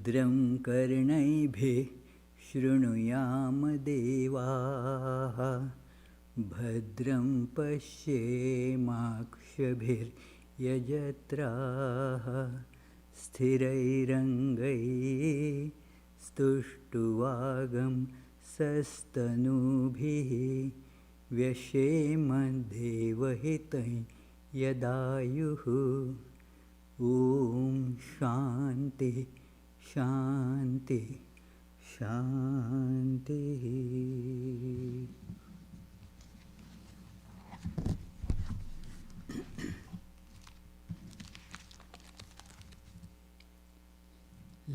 भद्रं कर्णैभिः शृणुयाम देवाः भद्रं पश्येमाक्षभिर्यजत्राः स्थिरैरङ्गैस्तुष्टुवागं सस्तनूभिः व्यशेम देवहितं यदायुः ॐ शान्ति शान्ति शान्तिः.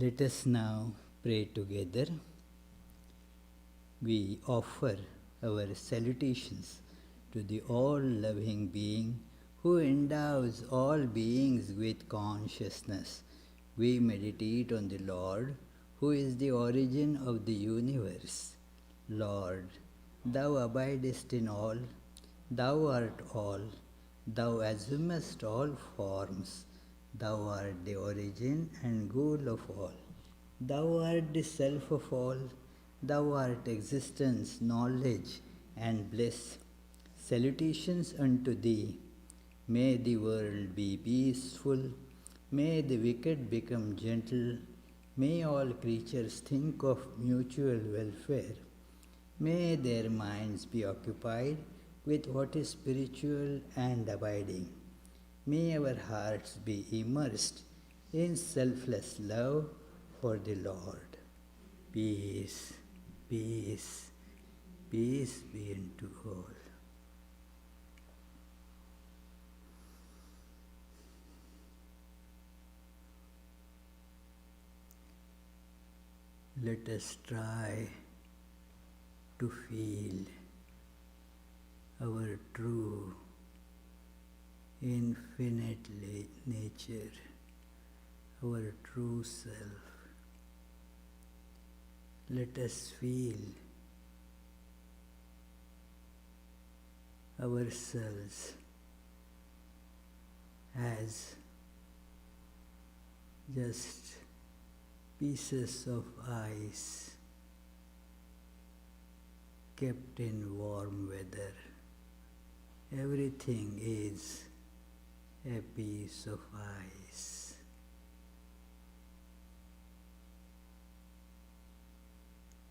Let us now pray together. We offer our salutations to the all-loving being who endows all beings with consciousness. We meditate on the Lord, who is the origin of the universe. Lord, Thou abidest in all, Thou art all, Thou assumest all forms, Thou art the origin and goal of all. Thou art the self of all, Thou art existence, knowledge, and bliss. Salutations unto Thee. May the world be peaceful, may the wicked become gentle, may all creatures think of mutual welfare, may their minds be occupied with what is spiritual and abiding. May our hearts be immersed in selfless love for the Lord. Peace, peace, peace be unto all. Let us try to feel our true, infinite nature, our true self. Let us feel ourselves as just pieces of ice kept in warm weather. Everything is a piece of ice.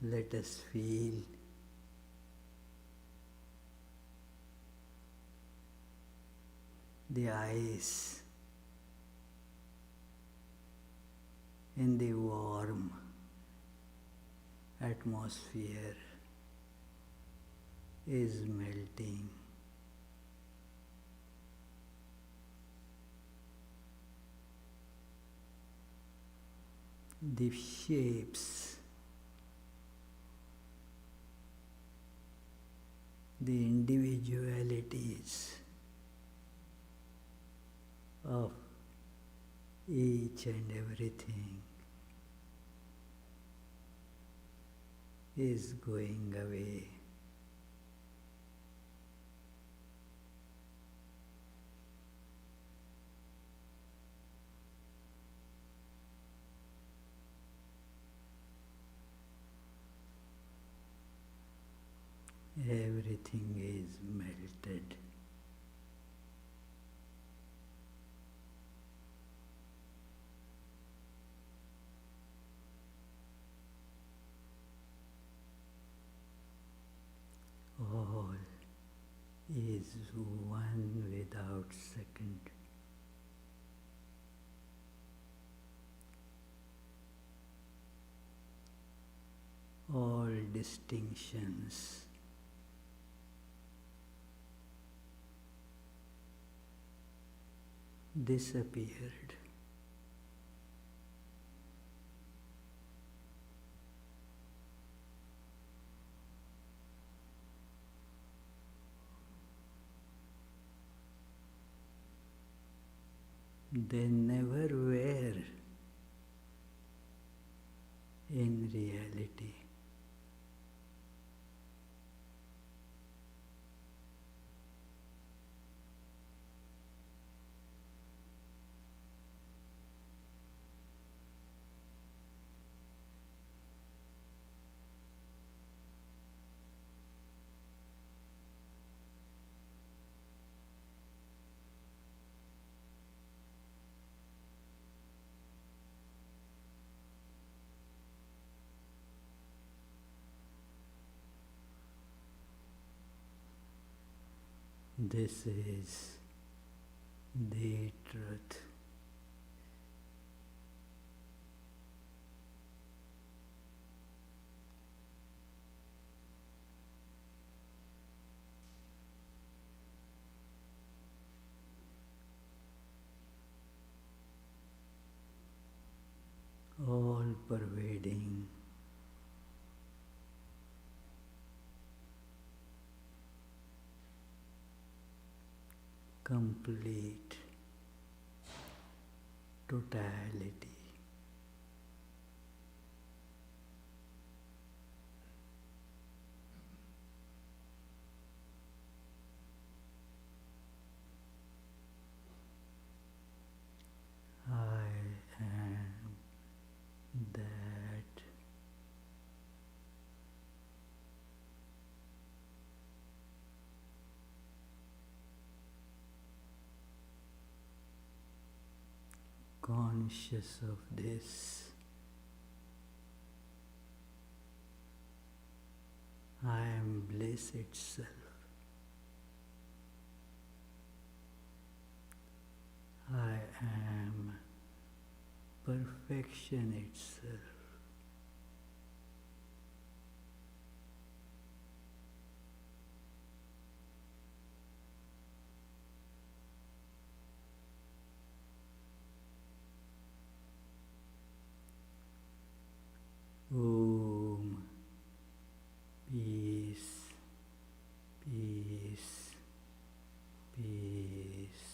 Let us feel the ice in the warm atmosphere is melting. The shapes, the individualities of each and everything is going away. Everything is melted. All is one without second. All distinctions disappeared. They never were in reality. This is the truth. All pervading, complete totality. I am that. Conscious of this, I am bliss itself. I am perfection itself. Om, peace, peace, peace.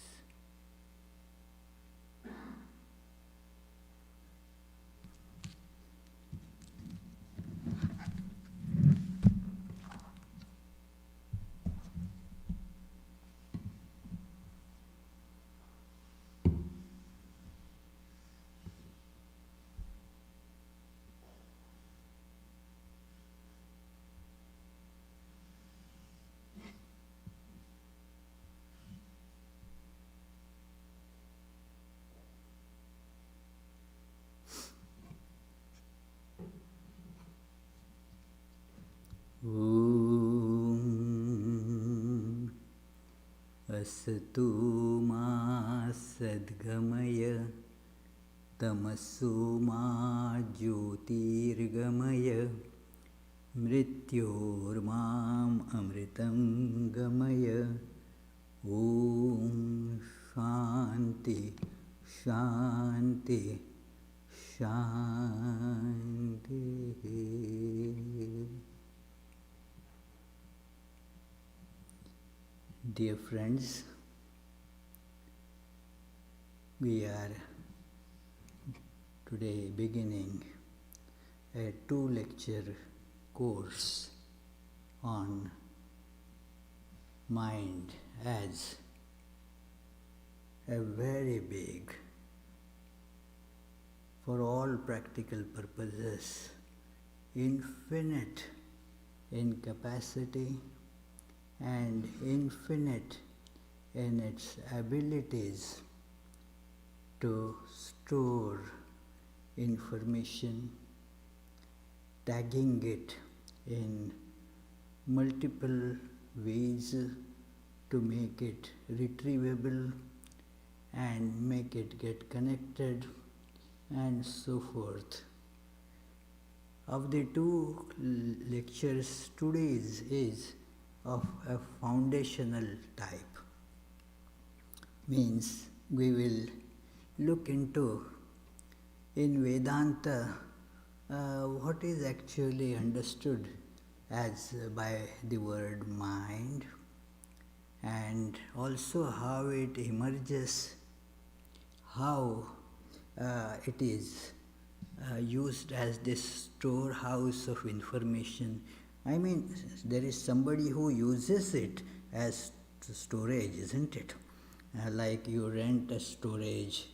Om Asatu Ma Sadgamaya Tamasu Ma Jyotirgamaya Mrityormam Amritam Gamaya. Om Shanti Shanti Shanti. Dear friends, we are today beginning a 2-lecture course on mind as a very big, for all practical purposes, infinite in capacity and infinite in its abilities to store information, tagging it in multiple ways to make it retrievable and make it get connected and so forth. Of the 2 lectures, today's is of a foundational type. Means we will look into in Vedanta what is actually understood as by the word mind, and also how it emerges, how it is used as this storehouse of information. I mean, there is somebody who uses it as storage, isn't it? Like you rent a storage,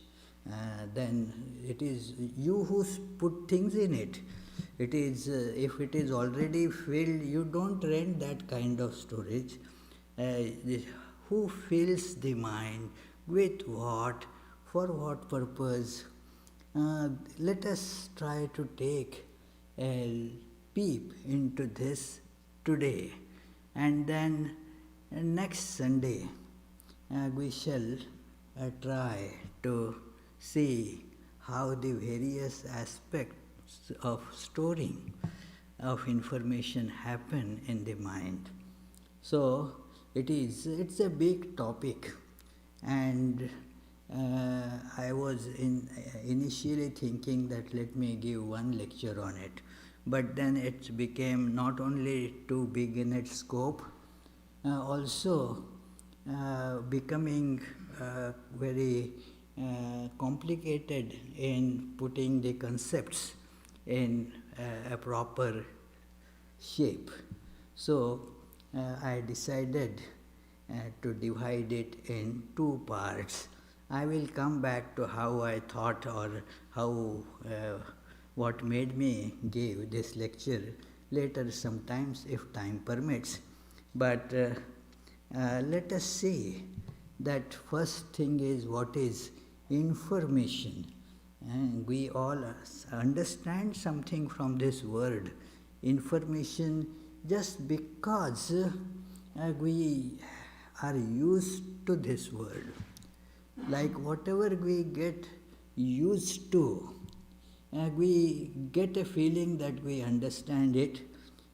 then it is you who put things in it. It is if it is already filled, you don't rent that kind of storage. Who fills the mind with what, for what purpose? Let us try to take a peep into this today, and then next Sunday we shall try to see how the various aspects of storing of information happen in the mind. So it's a big topic, and I was initially thinking that let me give one lecture on it, but then it became not only too big in its scope, also becoming very complicated in putting the concepts in a proper shape. So I decided to divide it in two parts. I will come back to how I thought or how what made me give this lecture later sometimes if time permits. But let us see that first thing is what is information. And we all understand something from this word information just because we are used to this word. Like whatever we get used to, we get a feeling that we understand it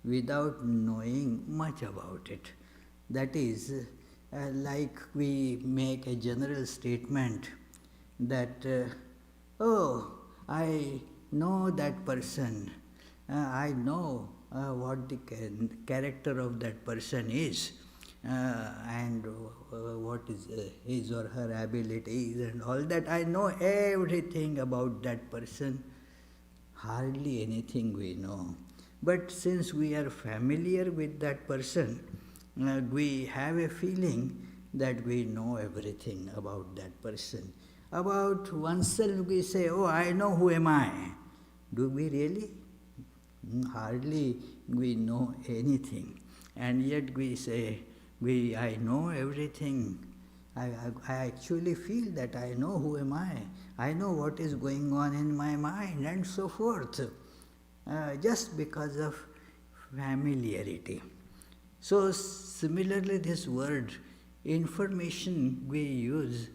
without knowing much about it. That is, like we make a general statement that, oh, I know that person, I know what the character of that person is, and what is his or her abilities and all that. I know everything about that person. Hardly anything we know. But since we are familiar with that person, we have a feeling that we know everything about that person. About oneself we say, oh, I know who am I. Do we really? Hardly we know anything. And yet we say, I know everything. I actually feel that I know who am I. I know what is going on in my mind and so forth. Just because of familiarity. So similarly this word information we use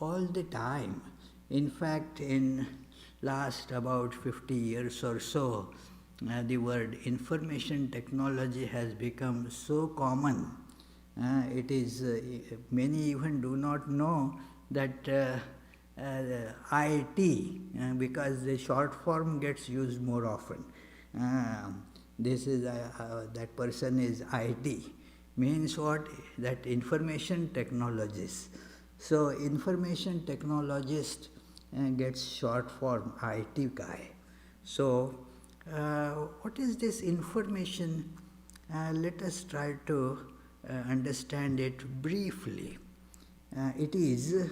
all the time. In fact, in last about 50 years or so, the word information technology has become so common. It is many even do not know that IT, because the short form gets used more often. This is that person is IT. Means what? That information technologist. So information technologist gets short form IT guy. So what is this information? Let us try to understand it briefly. It is,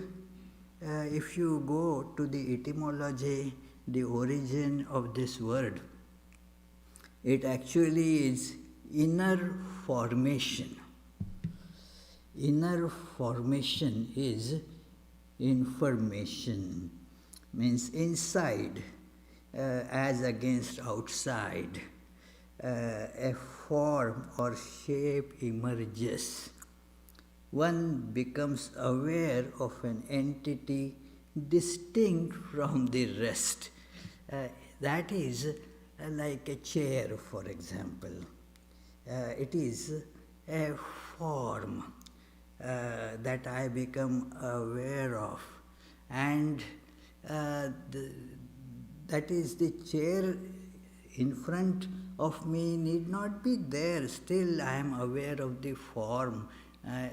if you go to the etymology, the origin of this word, it actually is inner formation. Inner formation is information, means inside as against outside. A form or shape emerges. One becomes aware of an entity distinct from the rest. That is like a chair, for example. It is a form that I become aware of, and that is the chair in front of me need not be there. Still I am aware of the form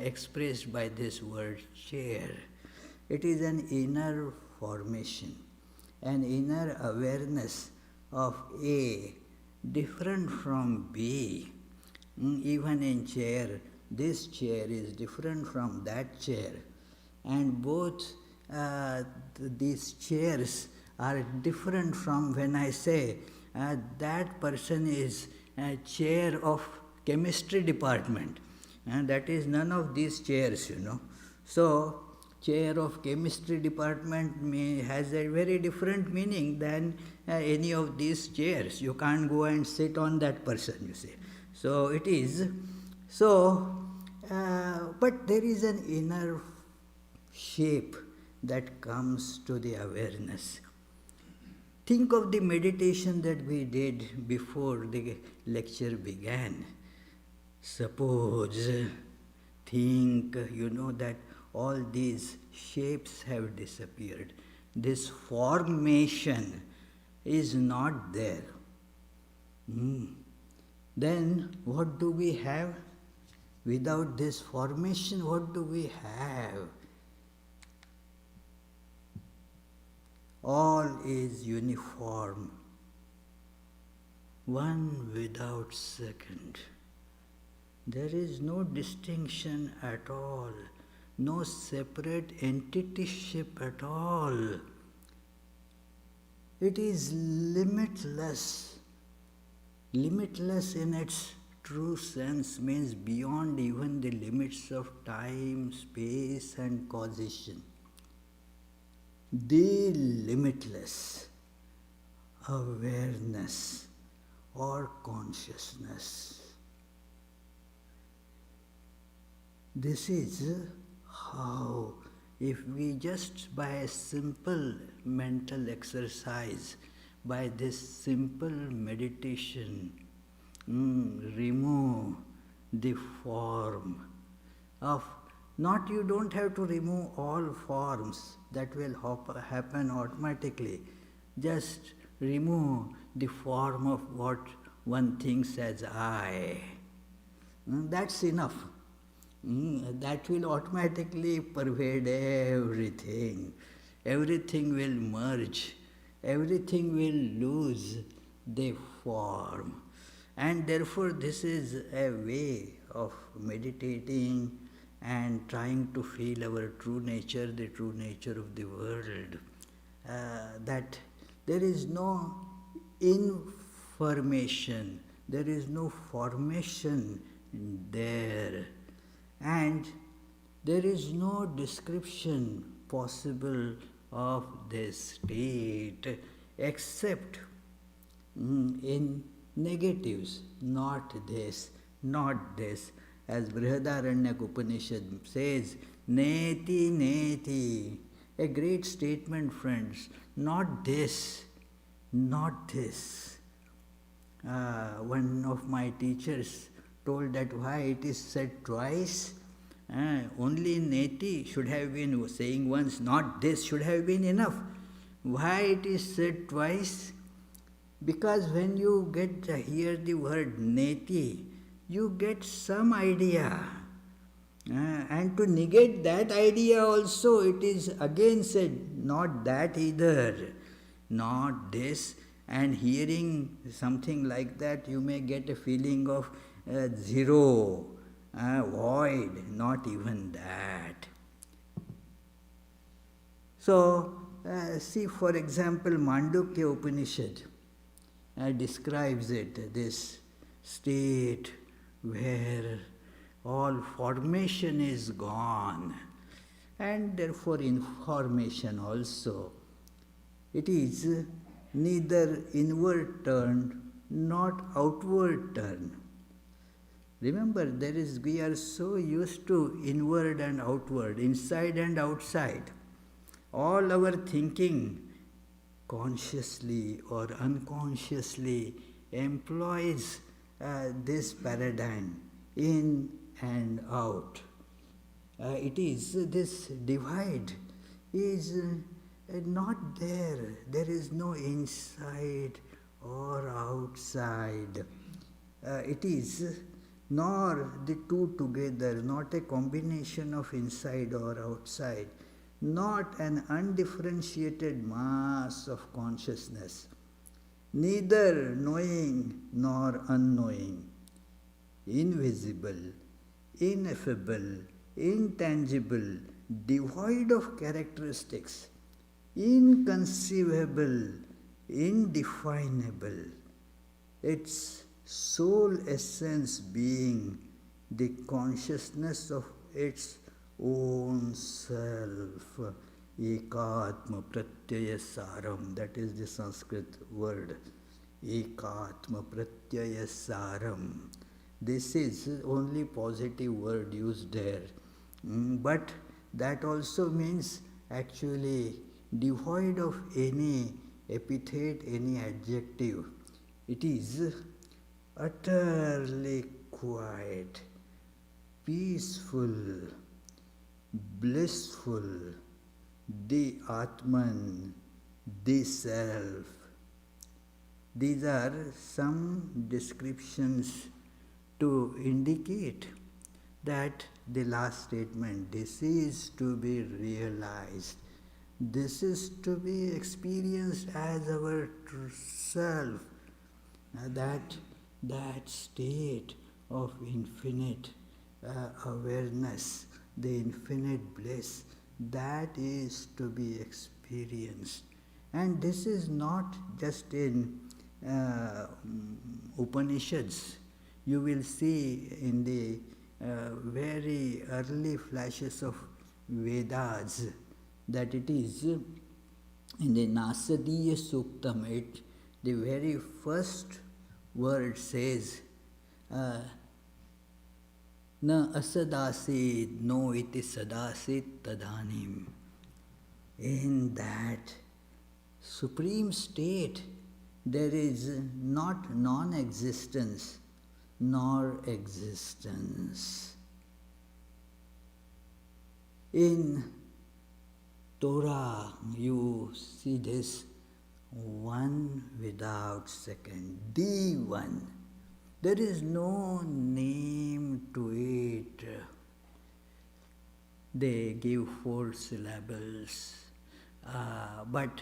expressed by this word chair. It is an inner formation, an inner awareness of A different from B. Even in chair, this chair is different from that chair, and both these chairs are different from when I say that person is chair of chemistry department. That is none of these chairs, So, chair of chemistry department has a very different meaning than any of these chairs. You can't go and sit on that person, you see. So, it is So, but there is an inner shape that comes to the awareness. Think of the meditation that we did before the lecture began. Suppose, think, that all these shapes have disappeared. This formation is not there. Then what do we have? Without this formation, what do we have? All is uniform, one without second. There is no distinction at all, no separate entityship at all. It is limitless. Limitless in its true sense means beyond even the limits of time, space, and causation. The limitless awareness or consciousness. This is how, if we just by a simple mental exercise, by this simple meditation, remove the form of, not you don't have to remove all forms, that will happen automatically. Just remove the form of what one thinks as I. That's enough. That will automatically pervade everything. Everything will merge. Everything will lose the form. And therefore this is a way of meditating and trying to feel our true nature, the true nature of the world. That there is no information, there is no formation there. And there is no description possible of this state except in negatives, not this, not this. As Brihadaranyaka Upanishad says, neti neti, a great statement, friends, not this, not this. One of my teachers told that why it is said twice. Only neti should have been saying once, not this should have been enough. Why it is said twice? Because when you hear the word neti, you get some idea. And to negate that idea also, it is again said, not that either, not this. And hearing something like that, you may get a feeling of zero, void, not even that. So, see for example, Mandukya Upanishad describes it, this state where all formation is gone, and therefore information also. It is neither inward turned not outward turned. Remember, we are so used to inward and outward, inside and outside. All our thinking, consciously or unconsciously, employs this paradigm, in and out. It is this divide is not there. There is no inside or outside. It is nor the two together, not a combination of inside or outside, not an undifferentiated mass of consciousness, neither knowing nor unknowing, invisible, ineffable, intangible, devoid of characteristics, inconceivable, indefinable, its sole essence being the consciousness of its own self, ekatma pratyaya saram, that is the Sanskrit word, ekatma pratyaya saram, This is only positive word used there. But that also means actually devoid of any epithet, any adjective. It is utterly quiet, peaceful, blissful, the Atman, the Self. These are some descriptions to indicate that the last statement, this is to be realized, this is to be experienced as our true self, that state of infinite awareness, the infinite bliss, that is to be experienced. And this is not just in Upanishads. You will see in the very early flashes of Vedas that it is in the Nasadiya Suktam, the very first word says, Na asadasid no iti sadasit tadanim. In that supreme state, there is not non-existence nor existence. In Torah, you see this one without second, the one. There is no name to it. They give 4 syllables, but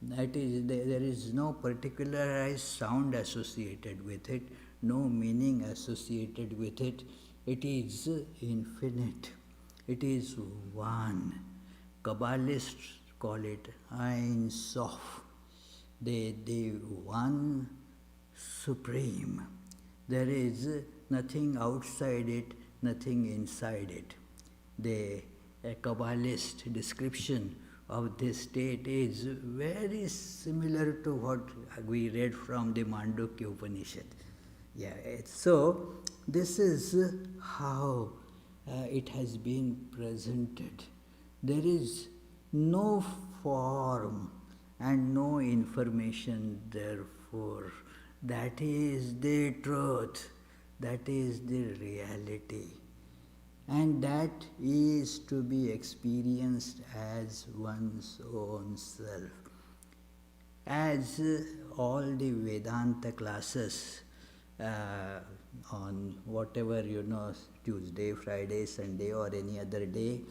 that is, there is no particularized sound associated with it, no meaning associated with it. It is infinite. It is one. Kabbalists call it Ein Sof, the one supreme. There is nothing outside it, nothing inside it. The Kabbalist description of this state is very similar to what we read from the Mandukya Upanishad. Yeah, so this is how it has been presented. There is no form and no information, therefore. That is the truth, that is the reality. And that is to be experienced as one's own self. As all the Vedanta classes on whatever, Tuesday, Friday, Sunday or any other day,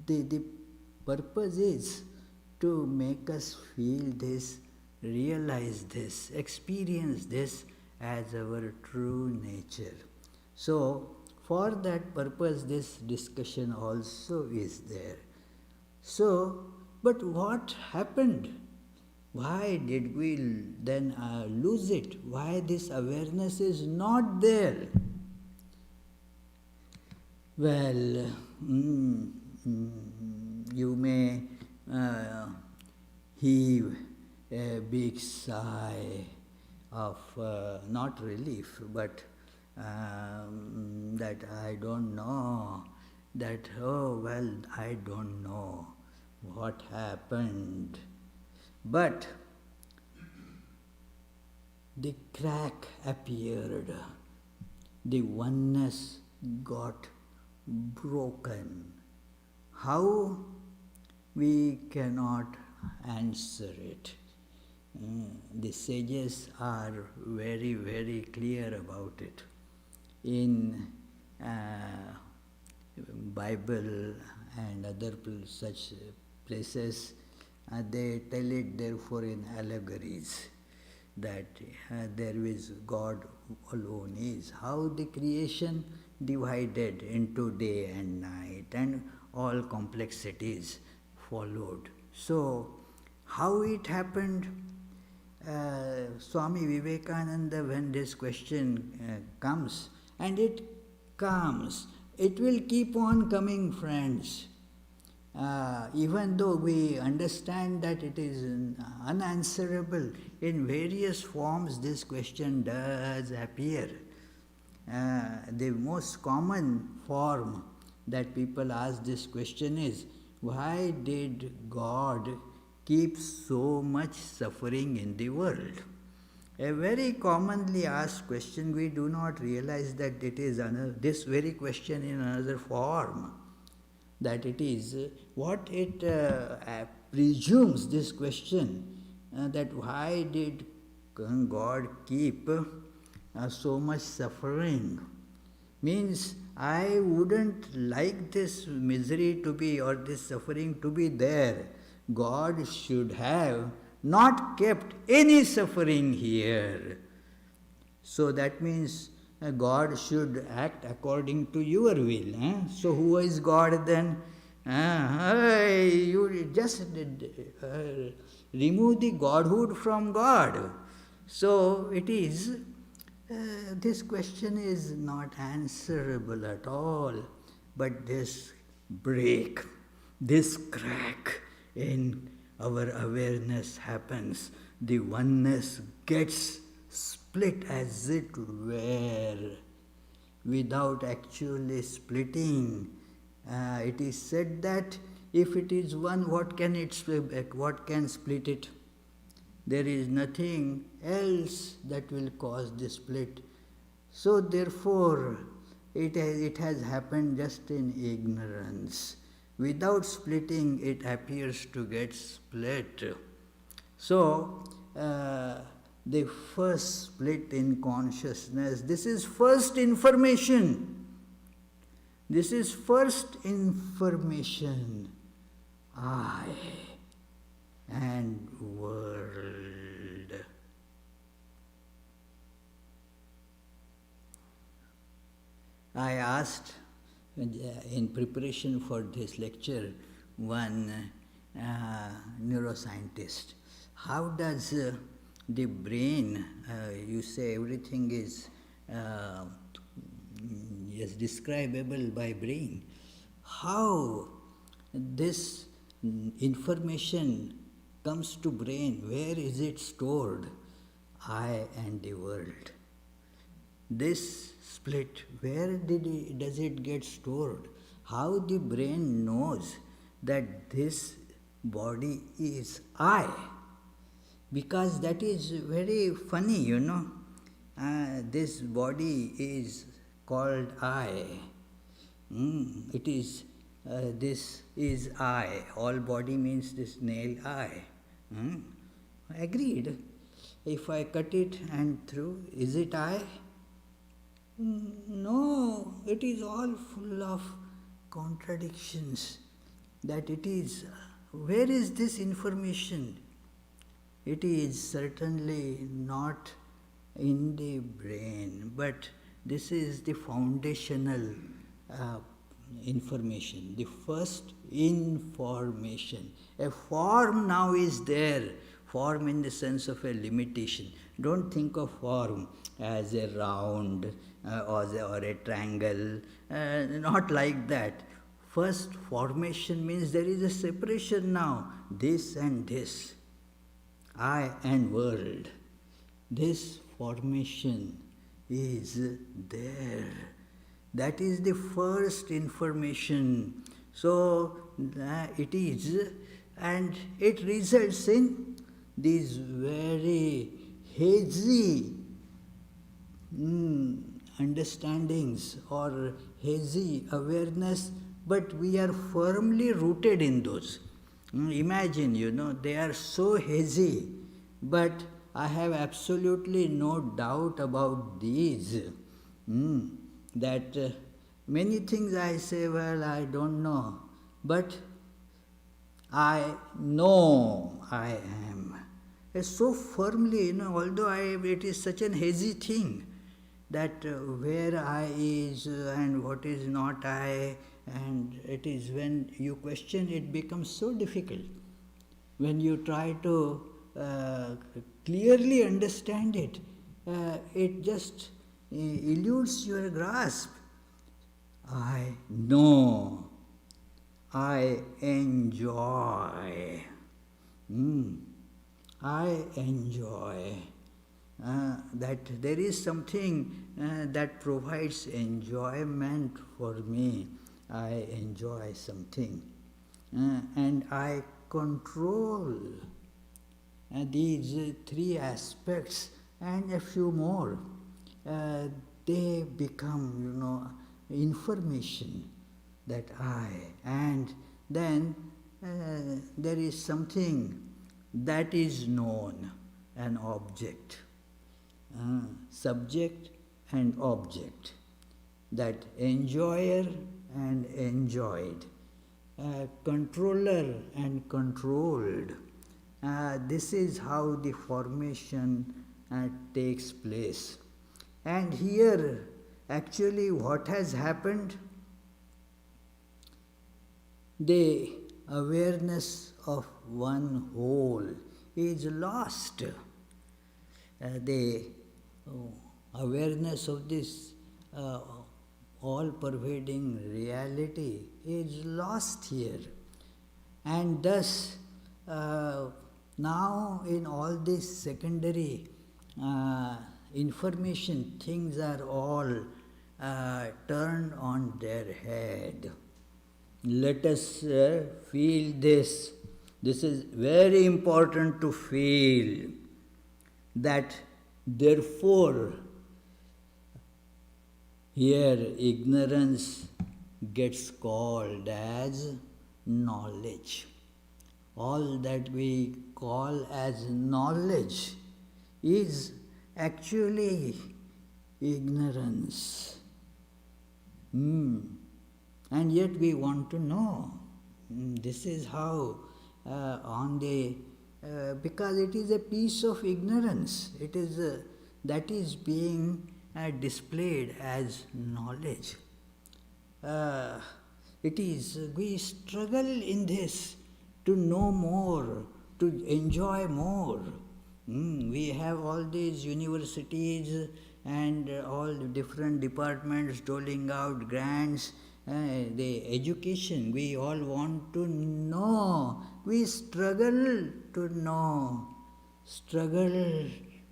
the purpose is to make us feel this, realize this, experience this as our true nature. So, for that purpose, this discussion also is there. So, but what happened? Why did we then lose it? Why this awareness is not there? Well, you may heave a big sigh of not relief, but that I don't know, that, oh well, I don't know what happened. But the crack appeared, the oneness got broken. How? We cannot answer it. The sages are very, very clear about it. In Bible and other such places, they tell it therefore in allegories, that there is God alone is. How the creation divided into day and night and all complexities followed. So, how it happened? Swami Vivekananda, when this question comes, and it comes, it will keep on coming, friends. Even though we understand that it is unanswerable, in various forms this question does appear. the most common form that people ask this question is, why did God keep so much suffering in the world? A very commonly asked question. We do not realize that it is this very question in another form. That it is what it presumes, this question, that why did God keep so much suffering, means I wouldn't like this misery to be, or this suffering to be there. God should have not kept any suffering here. So that means God should act according to your will. So who is God then? You just remove the godhood from God. So it is, this question is not answerable at all. But this break, this crack in our awareness happens. The oneness gets split as it were, without actually splitting. It is said that if it is one, what can split it? There is nothing else that will cause the split. So therefore, it has happened just in ignorance. Without splitting, it appears to get split. So, the first split in consciousness, this is first information. This is first information. I and world. I asked in preparation for this lecture one neuroscientist, how does the brain, you say everything is describable by brain, how this information comes to brain, where is it stored? I and the world. This split, where does it get stored? How the brain knows that this body is I? Because that is very funny, this body is called I. It is, this is I. All body means this nail I. Agreed. If I cut it and through, is it I? No, it is all full of contradictions. That it is, where is this information? It is certainly not in the brain, but this is the foundational information, the first information. A form now is there, form in the sense of a limitation. Don't think of form as a round or a triangle, not like that. First formation means there is a separation now, this and this, I and world. This formation is there. That is the first information. So it is, and it results in these very hazy understandings or hazy awareness, but we are firmly rooted in those. Imagine, they are so hazy, but I have absolutely no doubt about these. That many things I say, well, I don't know, but I know I am. It's so firmly, although it is such an hazy thing, that where I is and what is not I, and it is when you question, it becomes so difficult. When you try to clearly understand it, it just eludes your grasp. I know, I enjoy, I enjoy. that there is something that provides enjoyment for me. I enjoy something. And I control these three aspects and a few more. Uh, they become, information that and then there is something that is known, an object, subject and object, that enjoyer and enjoyed, controller and controlled. This is how the formation takes place. And here, actually, what has happened? The awareness of one whole is lost. The awareness of this all-pervading reality is lost here. And thus, now in all this secondary information, things are all turned on their head. Let us feel this. This is very important to feel that therefore here ignorance gets called as knowledge. All that we call as knowledge is actually ignorance. And yet we want to know. This is how because it is a piece of ignorance. It is that is being displayed as knowledge. We struggle in this to know more, to enjoy more. We have all these universities and all different departments doling out grants. The education, we all want to know. We struggle to know, struggle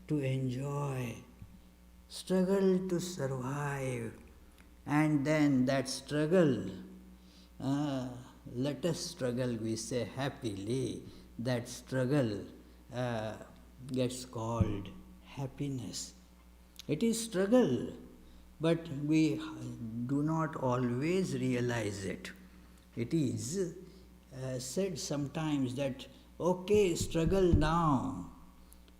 to enjoy, struggle to survive. And then that struggle, let us struggle, we say happily, that struggle gets called happiness. It is struggle, but we do not always realize it. It is said sometimes that, okay, struggle now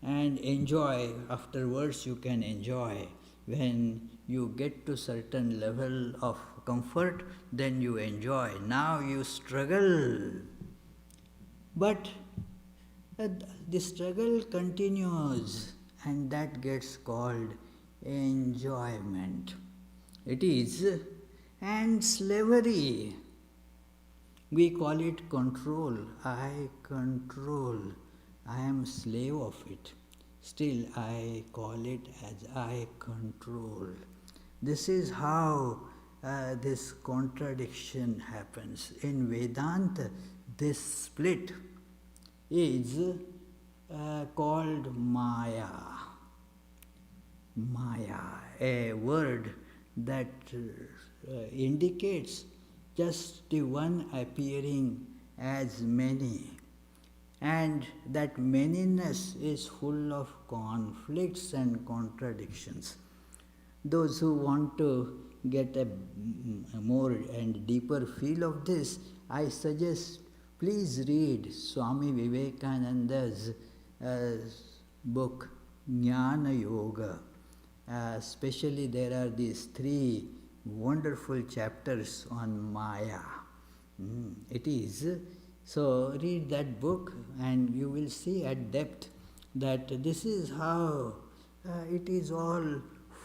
and enjoy, afterwards you can enjoy. When you get to certain level of comfort, then you enjoy. Now you struggle. But the struggle continues, and that gets called enjoyment. It is, and slavery. We call it control. I control. I am slave of it. Still, I call it as I control. This is how this contradiction happens. In Vedanta, this split is called Maya. Maya, a word that indicates just the one appearing as many. And that manyness is full of conflicts and contradictions. Those who want to get a more and deeper feel of this, I suggest please read Swami Vivekananda's book Jnana Yoga. Especially there are these 3 wonderful chapters on Maya. It is. So read that book and you will see at depth that this is how it is all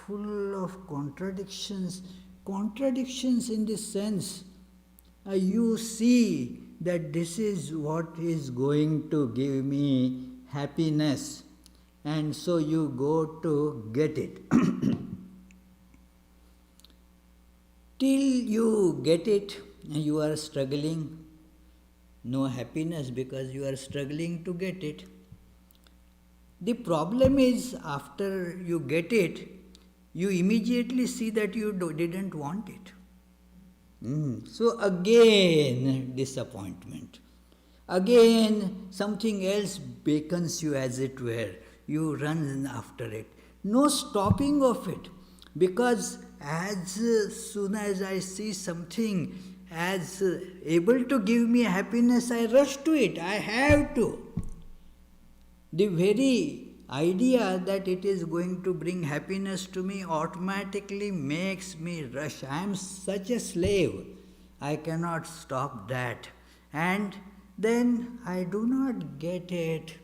full of contradictions. Contradictions in the sense you see that this is what is going to give me happiness, and so you go to get it. Till you get it, you are struggling. No happiness because you are struggling to get it. The problem is, after you get it, you immediately see that you didn't want it. So again, disappointment. Again, something else beckons you, as it were. You run after it. No stopping of it. Because as soon as I see something as able to give me happiness, I rush to it. I have to. The very idea that it is going to bring happiness to me automatically makes me rush. I am such a slave. I cannot stop that. And then I do not get it.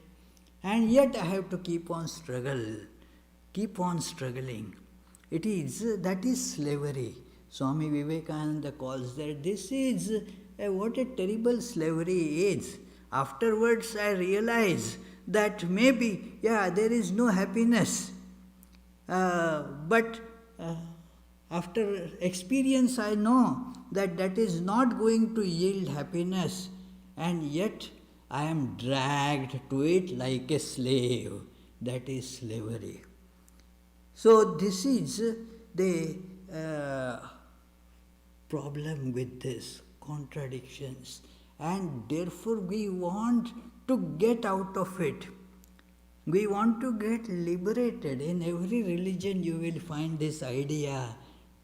And yet I have to keep on struggling. That is slavery. Swami Vivekananda calls that this is what a terrible slavery is. Afterwards I realize that maybe, there is no happiness. But after experience I know that that is not going to yield happiness, and yet I am dragged to it like a slave. That is slavery. So this is the problem with this contradictions, and therefore we want to get out of it. We want to get liberated. In every religion you will find this idea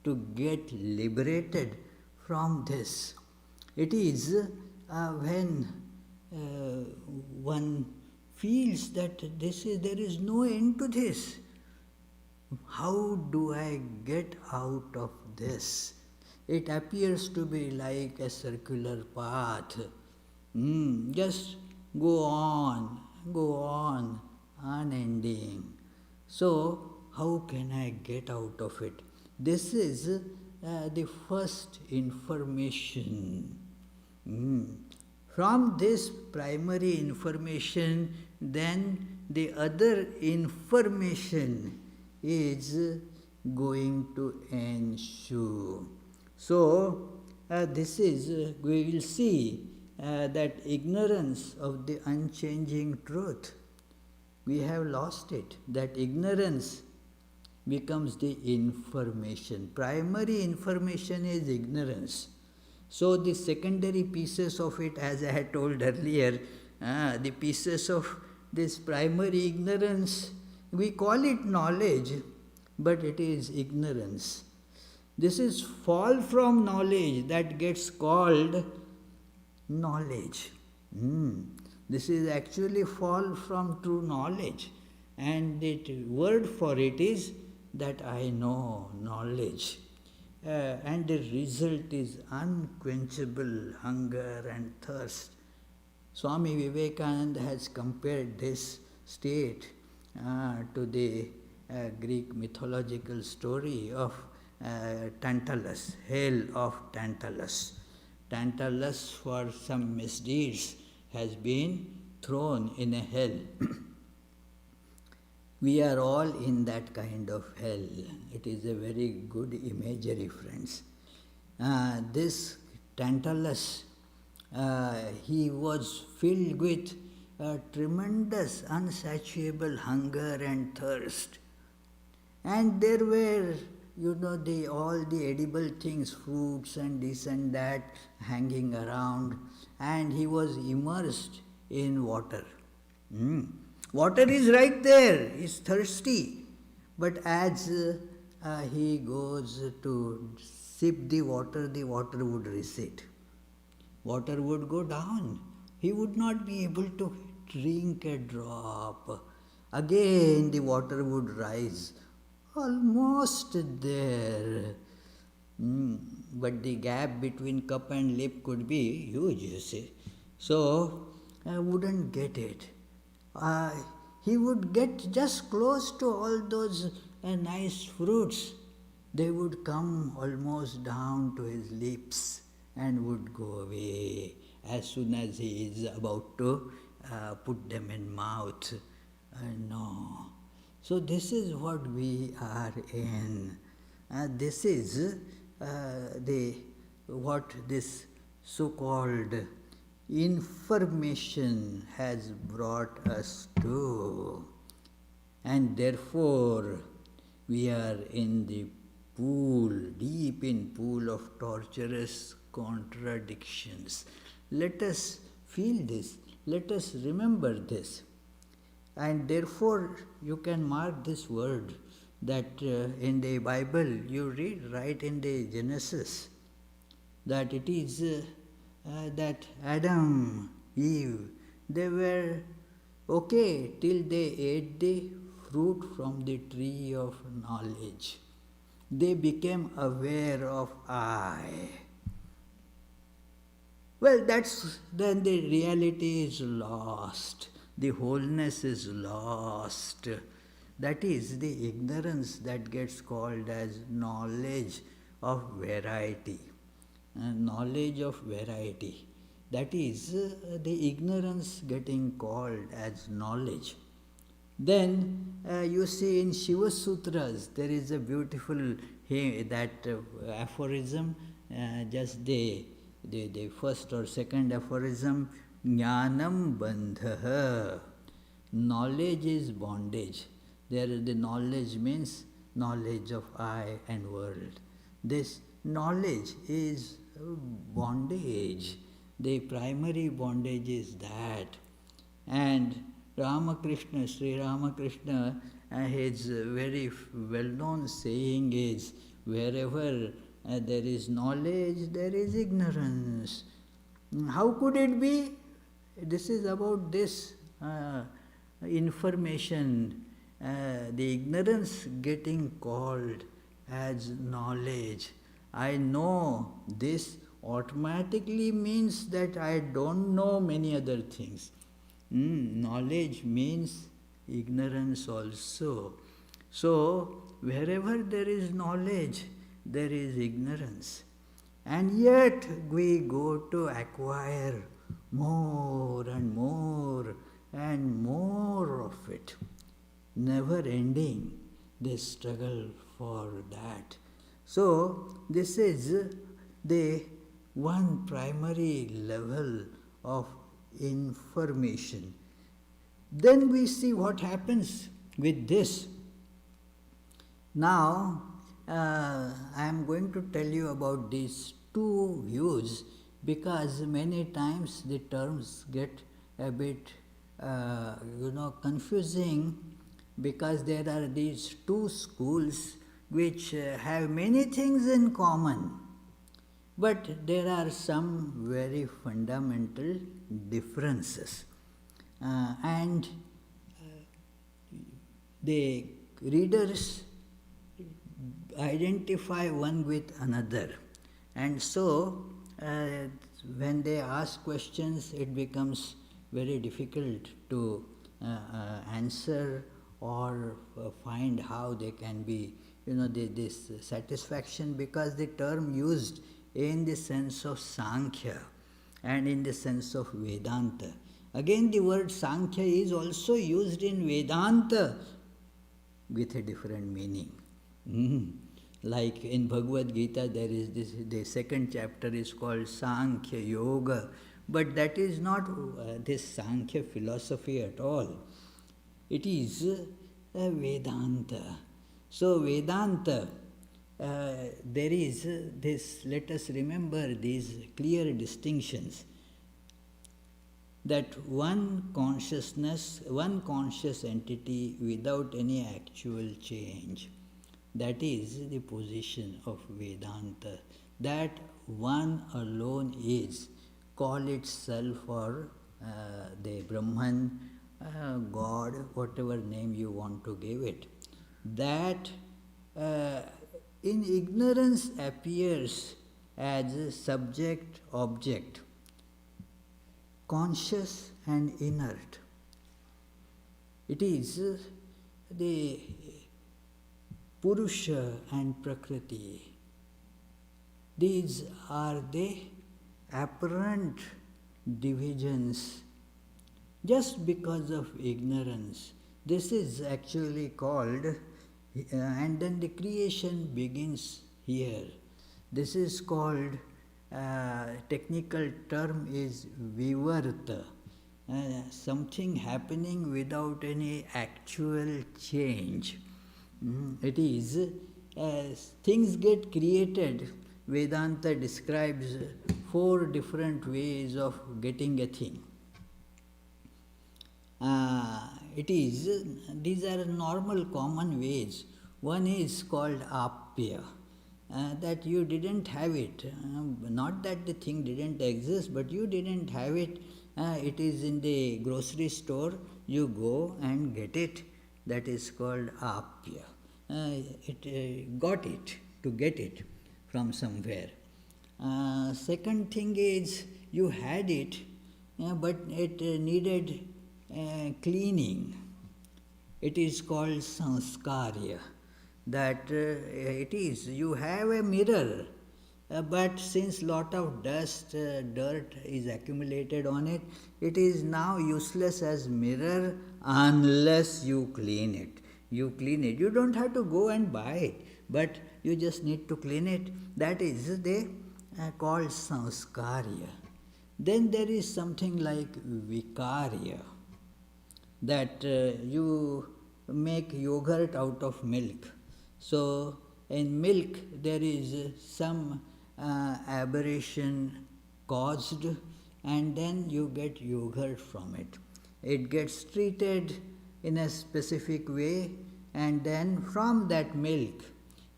to get liberated from this. It is when one feels that there is no end to this. How do I get out of this? It appears to be like a circular path. Just go on, unending. So, how can I get out of it? This is the first information. From this primary information, then the other information is going to ensue. So, we will see that ignorance of the unchanging truth, we have lost it. That ignorance becomes the information. Primary information is ignorance. So the secondary pieces of it, as I had told earlier, the pieces of this primary ignorance, we call it knowledge, but it is ignorance. This is fall from knowledge that gets called knowledge. This is actually fall from true knowledge, and the word for it is that I know, knowledge. And the result is unquenchable hunger and thirst. Swami Vivekananda has compared this state to the Greek mythological story of Tantalus, hell of Tantalus. Tantalus, for some misdeeds, has been thrown in a hell. We are all in that kind of hell. It is a very good imagery, friends. This Tantalus, he was filled with tremendous unsatiable hunger and thirst. And there were, all the edible things, fruits and this and that hanging around, and he was immersed in water. Water is right there, he's thirsty. But as he goes to sip the water would recede. Water would go down. He would not be able to drink a drop. Again the water would rise. Almost there. But the gap between cup and lip could be huge, you see. So, I wouldn't get it. He would get just close to all those nice fruits. They would come almost down to his lips and would go away as soon as he is about to put them in mouth. No. So this is what we are in. This is what this so-called information has brought us to. And therefore, we are in the pool, deep in pool of torturous contradictions. Let us feel this. Let us remember this. And therefore, you can mark this word that in the Bible you read right in the Genesis that it is that Adam, Eve, they were okay till they ate the fruit from the tree of knowledge. They became aware of I. Well, that's then the reality is lost. The wholeness is lost. That is the ignorance that gets called as knowledge of variety. Knowledge of variety. That is the ignorance getting called as knowledge. Then you see in Shiva Sutras there is a beautiful aphorism, just the first or second aphorism, Jnanam bandhaha. Knowledge is bondage. There the knowledge means knowledge of I and world. This knowledge is bondage. The primary bondage is that. And Ramakrishna, Sri Ramakrishna, his very well-known saying is, wherever there is knowledge, there is ignorance. How could it be? This is about this information, the ignorance getting called as knowledge. I know this automatically means that I don't know many other things. Knowledge means ignorance also. So, wherever there is knowledge, there is ignorance. And yet, we go to acquire more and more and more of it. Never ending, this struggle for that. So, this is the one primary level of information. Then we see what happens with this. Now, I am going to tell you about these two views because many times the terms get a bit, confusing because there are these two schools which have many things in common. But there are some very fundamental differences. And the readers identify one with another. And so, when they ask questions, it becomes very difficult to answer or find how they can be, this satisfaction, because the term used in the sense of Sankhya and in the sense of Vedanta. Again, the word Sankhya is also used in Vedanta with a different meaning. Like in Bhagavad Gita, there is this, the second chapter is called Sankhya Yoga, but that is not this Sankhya philosophy at all. It is a Vedanta. So Vedanta, there is this, let us remember these clear distinctions, that one consciousness, one conscious entity without any actual change. That is the position of Vedanta. That one alone is, call it self or the Brahman, God, whatever name you want to give it. That in ignorance appears as subject-object, conscious and inert. It is the Purusha and Prakriti. These are the apparent divisions just because of ignorance. This is actually called, and then the creation begins here. This is called, technical term is vivarta. something happening without any actual change. It is things get created. Vedanta describes four different ways of getting a thing. These are normal common ways. One is called apya, that you didn't have it. Not that the thing didn't exist, but you didn't have it. It is in the grocery store, you go and get it. That is called apya. Got it, to get it from somewhere. Second thing is you had it, but it needed cleaning. It is called sanskarya. That it is, you have a mirror, but since lot of dust, dirt is accumulated on it, it is now useless as mirror unless you clean it. You clean it. You don't have to go and buy it, but you just need to clean it. That is they called sanskarya. Then there is something like vikarya, that you make yogurt out of milk. So in milk there is some aberration caused, and then you get yogurt from it. It gets treated in a specific way, and then from that milk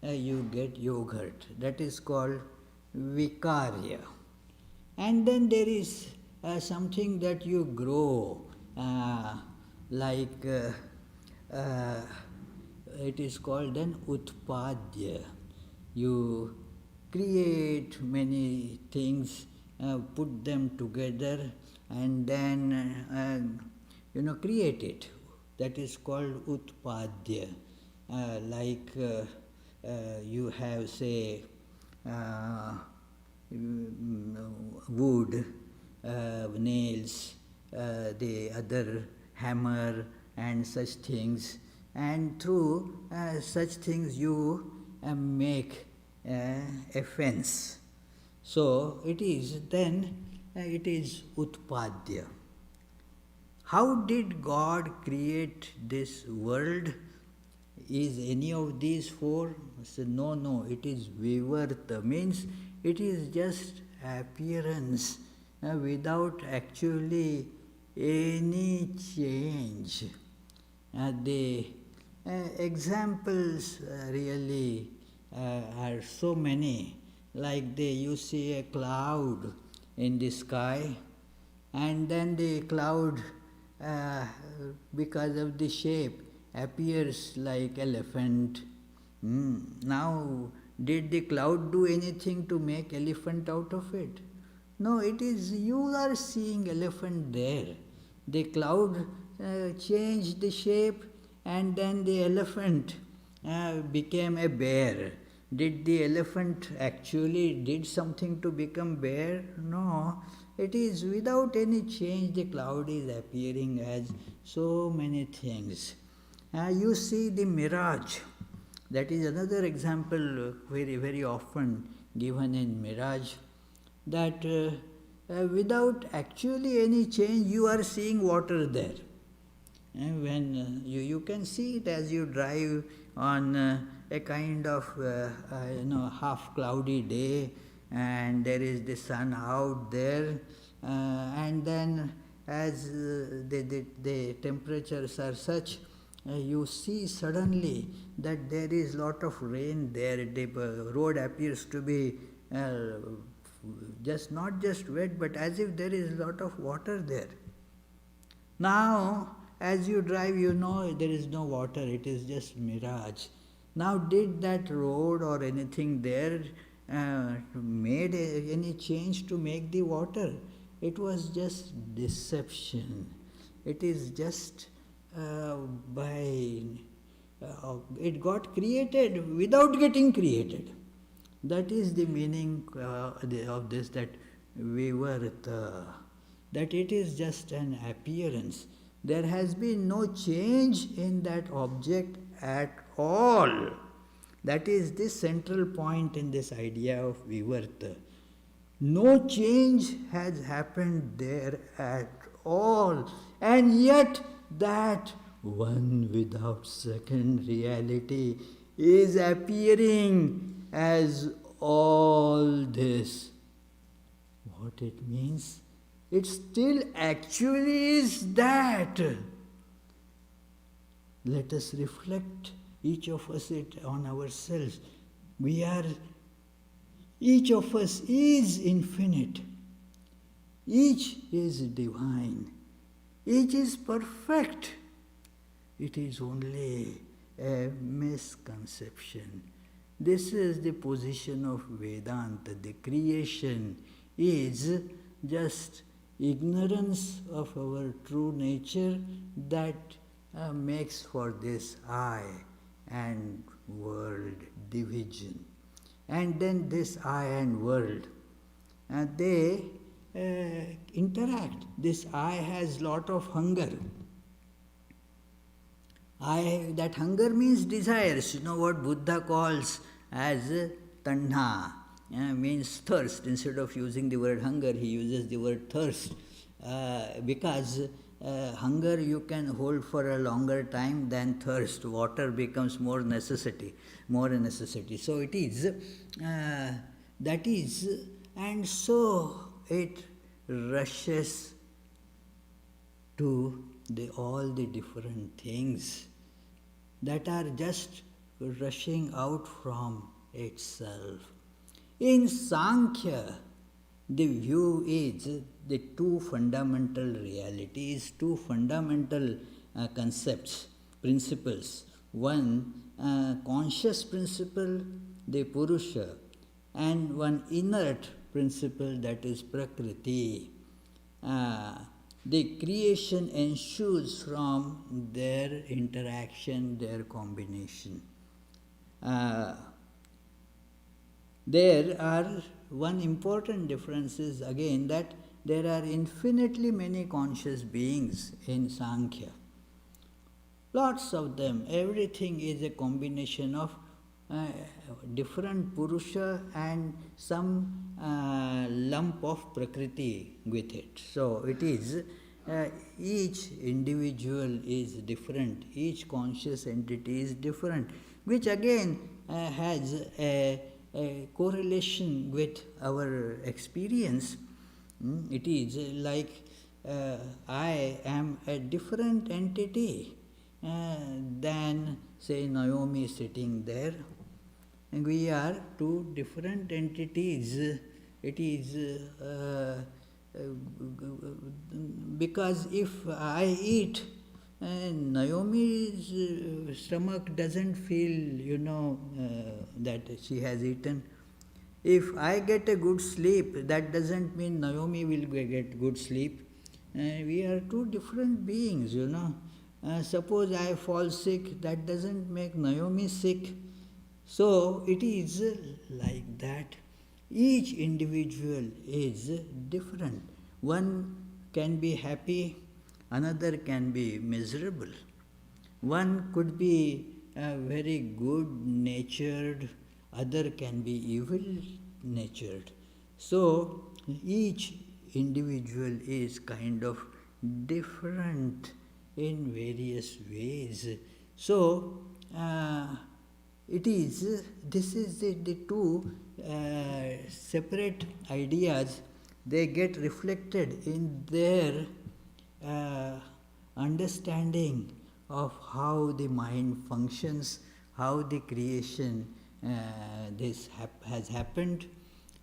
you get yogurt. That is called vikarya. And then there is something that you grow, like it is called then utpadya. You create many things, put them together, and then create it. That is called utpadya. Like you have, say, wood, nails, the other hammer and such things, and through such things you make a fence. So it is utpadya. How did God create this world? Is any of these four? So no, it is vivarta, means it is just appearance without actually any change. The examples really are so many. Like you see a cloud in the sky, and then the cloud, because of the shape, appears like elephant. Now, did the cloud do anything to make elephant out of it? No, it is you are seeing elephant there. The cloud changed the shape, and then the elephant became a bear. Did the elephant actually did something to become bear? No. It is without any change the cloud is appearing as so many things. You see the mirage. That is another example very, very often given in mirage, that without actually any change you are seeing water there. And when you can see it as you drive on a kind of half cloudy day, and there is the sun out there, and then as the temperatures are such, you see suddenly that there is lot of rain there. The road appears to be not just wet, but as if there is lot of water there. Now, as you drive, you know there is no water, it is just mirage. Now, did that road or anything there made any change to make the water? It was just deception. It is just it got created without getting created. That is the meaning of this, that vivarta, that it is just an appearance. There has been no change in that object at all. That is the central point in this idea of vivarta. No change has happened there at all, and yet that one without second reality is appearing as all this. What it means? It still actually is that. Let us reflect, each of us, it on ourselves. Each of us is infinite. Each is divine. Each is perfect. It is only a misconception. This is the position of Vedanta. The creation is just ignorance of our true nature that makes for this I and world division. And then this I and world, they interact. This I has lot of hunger. That hunger means desires. You know what Buddha calls as tanha, means thirst. Instead of using the word hunger, he uses the word thirst, because hunger you can hold for a longer time than thirst. Water becomes more a necessity. So it is, that is, and so it rushes to all the different things that are just rushing out from itself. In Sankhya, the view is the two fundamental realities, two fundamental concepts, principles. One, conscious principle, the Purusha, and one inert principle, that is Prakriti. The creation ensues from their interaction, their combination. There are one important difference is again that there are infinitely many conscious beings in Sankhya. Lots of them. Everything is a combination of different Purusha and some lump of Prakriti with it. So it is, each individual is different, each conscious entity is different, which again has a correlation with our experience. It is like I am a different entity than, say, Naomi sitting there. And we are two different entities. It is because if I eat, Naomi's stomach doesn't feel, that she has eaten. If I get a good sleep, that doesn't mean Naomi will get good sleep. We are two different beings, Suppose I fall sick, that doesn't make Naomi sick. So it is like that. Each individual is different. One can be happy, another can be miserable. One could be very good-natured, other can be evil-natured. So each individual is kind of different in various ways. So this is the two separate ideas. They get reflected in their understanding of how the mind functions, how the creation has happened,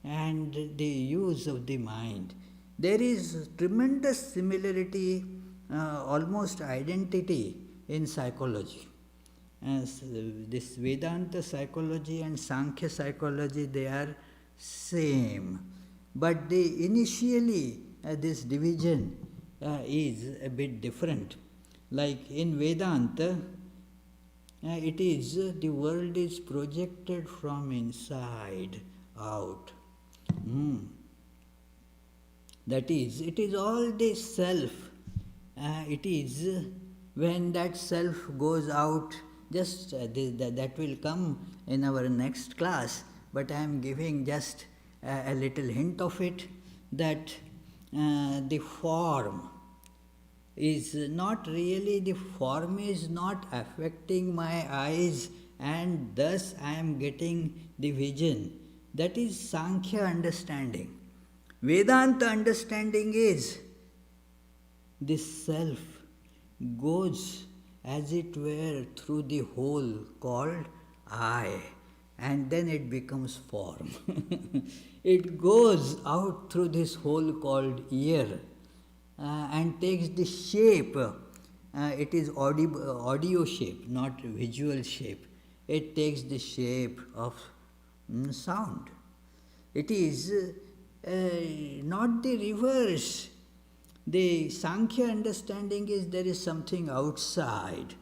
and the use of the mind. There is tremendous similarity, almost identity in psychology. As this Vedanta psychology and Sankhya psychology, they are same. But initially this division is a bit different. Like in Vedanta, it is the world is projected from inside out. That is, it is all the self. It is when that self goes out, just that will come in our next class, but I am giving just a little hint of it, that the form, is not really, the form is not affecting my eyes, and thus I am getting the vision. That is Sankhya understanding. Vedanta understanding is this self goes as it were through the hole called I, and then it becomes form. It goes out through this hole called ear and takes the shape. It is audio shape, not visual shape. It takes the shape of sound. It is not the reverse. The Sankhya understanding is there is something outside,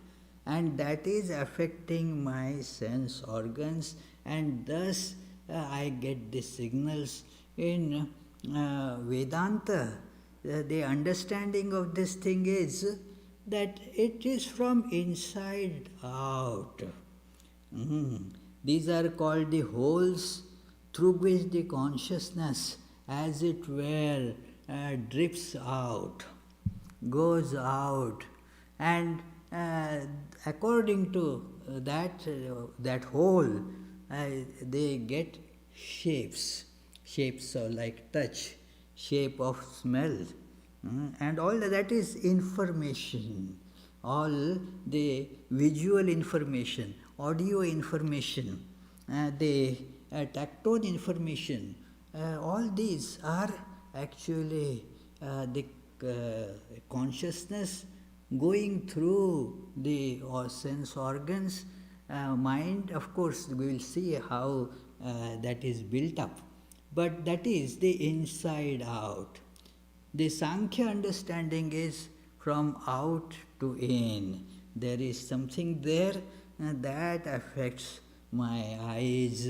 and that is affecting my sense organs, and thus I get the signals. In Vedanta, the understanding of this thing is that it is from inside out. These are called the holes through which the consciousness, as it were, drips out, goes out, and according to that hole, they get shapes. Shapes are like touch, shape of smell, and all that is information. All the visual information, audio information, the tactile information, all these are actually the consciousness going through the sense organs, mind. Of course, we will see how that is built up, but that is the inside out. The Sankhya understanding is from out to in. There is something there that affects my eyes,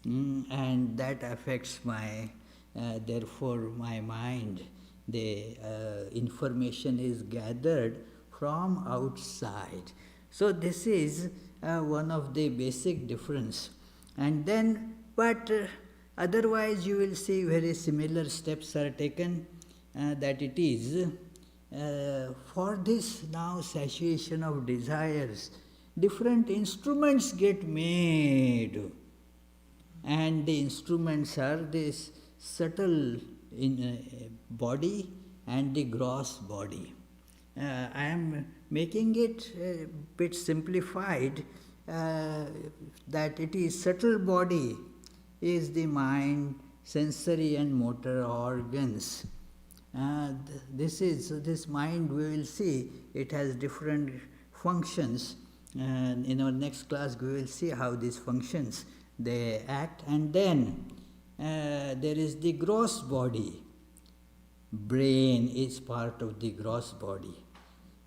and that affects my, therefore, my mind. The information is gathered from outside. So this is one of the basic difference. And then, but otherwise you will see very similar steps are taken, that it is for this now satiation of desires, different instruments get made, and the instruments are this subtle body and the gross body. I am making it a bit simplified, that it is subtle body is the mind, sensory and motor organs. This mind, we will see, it has different functions, and in our next class we will see how these functions they act. And then there is the gross body. Brain is part of the gross body.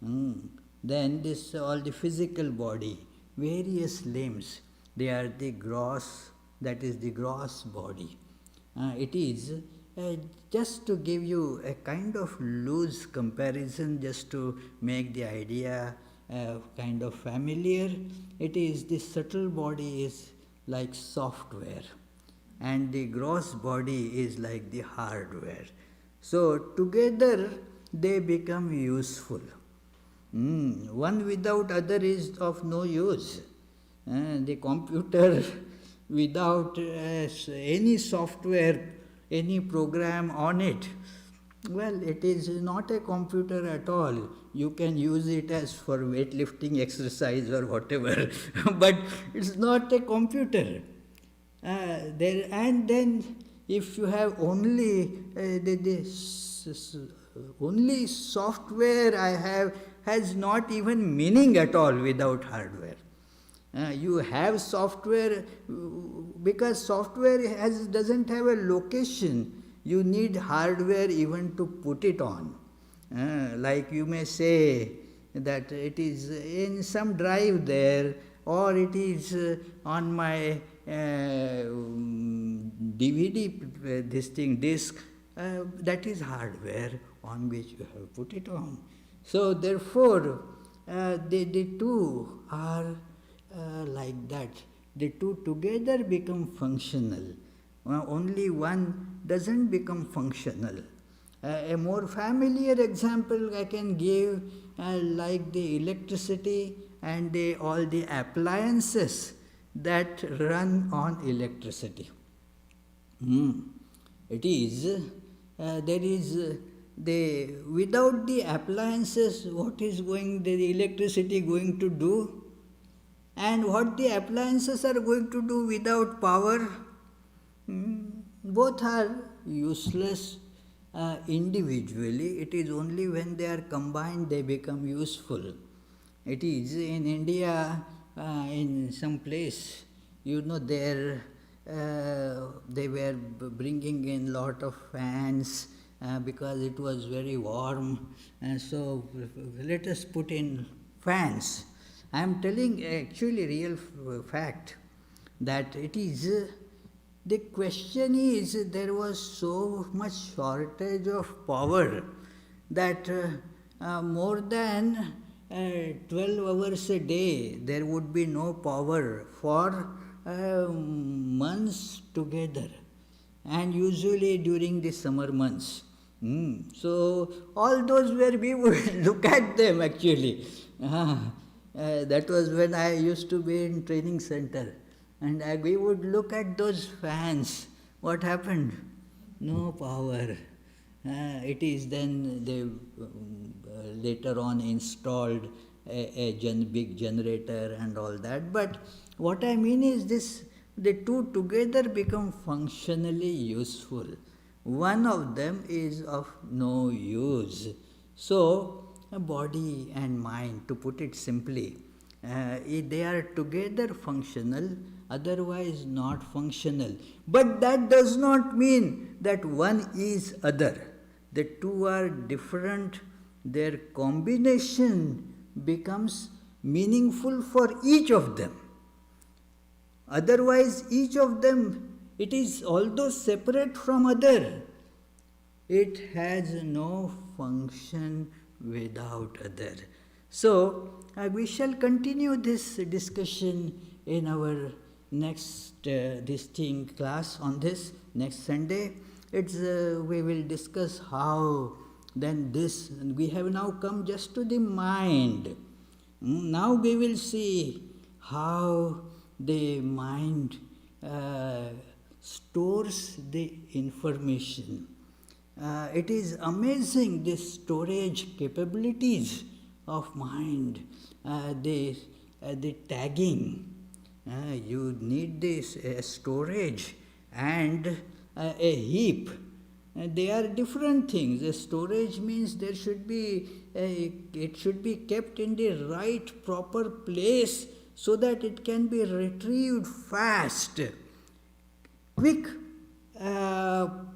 Then this all the physical body, various limbs, they are the gross, that is the gross body. It is just to give you a kind of loose comparison, just to make the idea kind of familiar. It is the subtle body is like software, and the gross body is like the hardware. So together they become useful. One without other is of no use. The computer without any software, any program on it, well, it is not a computer at all. You can use it as for weightlifting exercise or whatever, but it's not a computer. And then if you have only only software I have has not even meaning at all without hardware. You have software because software doesn't have a location. You need hardware even to put it on. Like you may say that it is in some drive there, or it is on my DVD disc. That is hardware on which you have put it on. So therefore, the two are like that. The two together become functional. Only one doesn't become functional. A more familiar example I can give, like the electricity and all the appliances that run on electricity. It is, there is the without the appliances, what is going the electricity going to do, and what the appliances are going to do without power. Both are useless individually. It is only when they are combined they become useful. It is in India, in some place, there they were bringing in lot of fans because it was very warm, and so let us put in fans. I am telling actually real fact that it is. The question is, there was so much shortage of power that more than 12 hours a day there would be no power for months together, and usually during the summer months. So all those where we would look at them actually. That was when I used to be in training center, and we would look at those fans. What happened? No power. It is then they later on installed a big generator and all that. But what I mean is this: the two together become functionally useful. One of them is of no use. So, body and mind, to put it simply, they are together functional, otherwise not functional. But that does not mean that one is other. The two are different. Their combination becomes meaningful for each of them. Otherwise, each of them, it is although separate from other, it has no function without other. So, we shall continue this discussion in our next class on this next Sunday. We will discuss how then this, we have now come just to the mind. Now we will see how the mind stores the information. It is amazing, the storage capabilities of mind, the tagging. You need this storage and a heap. They are different things. A storage means there should be it should be kept in the right proper place so that it can be retrieved fast. Quick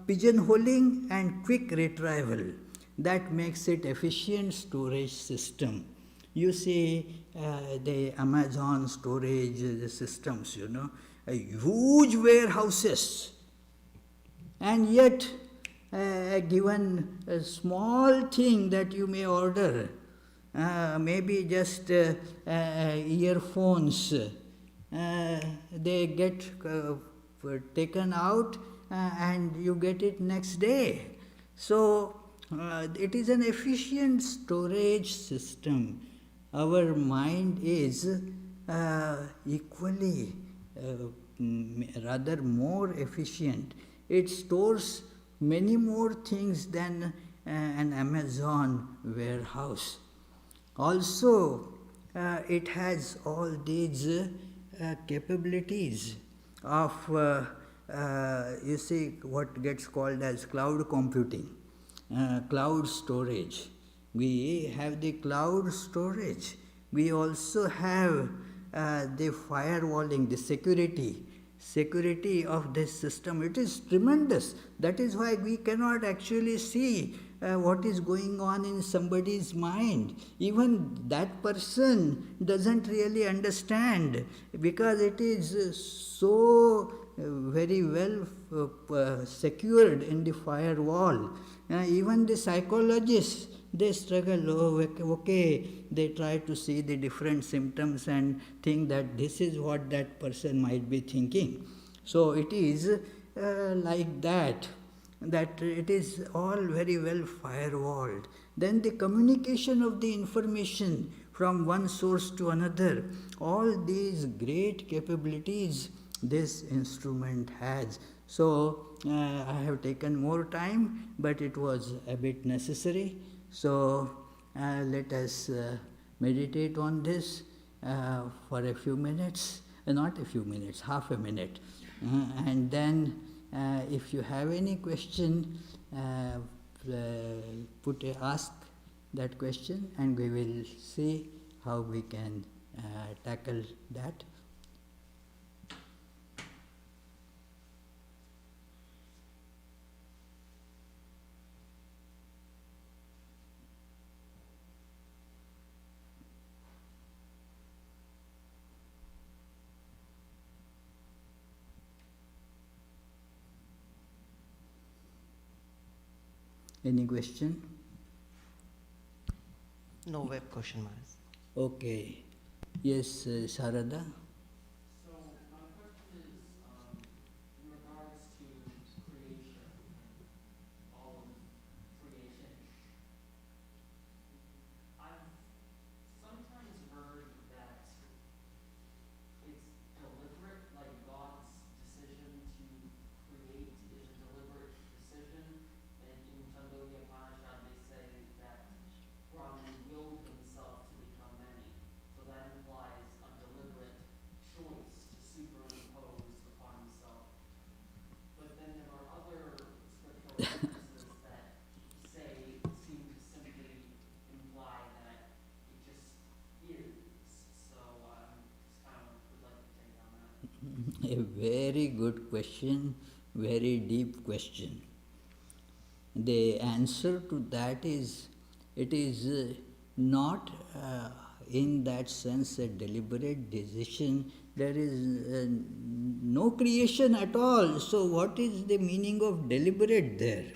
pigeonholing and quick retrieval, that makes it efficient storage system. You see the Amazon storage systems, huge warehouses, and yet given a small thing that you may order, maybe just earphones, they get taken out and you get it next day. So it is an efficient storage system. Our mind is equally, rather more efficient. It stores many more things than an Amazon warehouse. Also, it has all these capabilities of, you see, what gets called as cloud computing, cloud storage. We have the cloud storage. We also have the firewalling, the security of this system. It is tremendous. That is why we cannot actually see what is going on in somebody's mind. Even that person doesn't really understand, because it is so very well secured in the firewall. Even the psychologists, they struggle. Okay, they try to see the different symptoms and think that this is what that person might be thinking. So it is like that. that it is all very well firewalled. Then the communication of the information from one source to another, all these great capabilities this instrument has. So I have taken more time, but it was a bit necessary. So let us meditate on this for a few minutes, not a few minutes, half a minute. And then if you have any question, ask that question, and we will see how we can tackle that. Any question? No web question, Maharaj. Okay. Yes, Sarada? So my question is in regards to creation and all of creation. I've sometimes heard that it's deliberate, like God's decision to create is a deliberate decision. And in Chandogya Upanishad they say that Brahman willed himself to become many. So that implies a deliberate choice to superimpose upon himself. But then there are other scriptural references that seem to simply imply that it just is. So just kind of would like to take on that. A very good question, very deep question. The answer to that is, it is not in that sense a deliberate decision. There is no creation at all. So what is the meaning of deliberate there?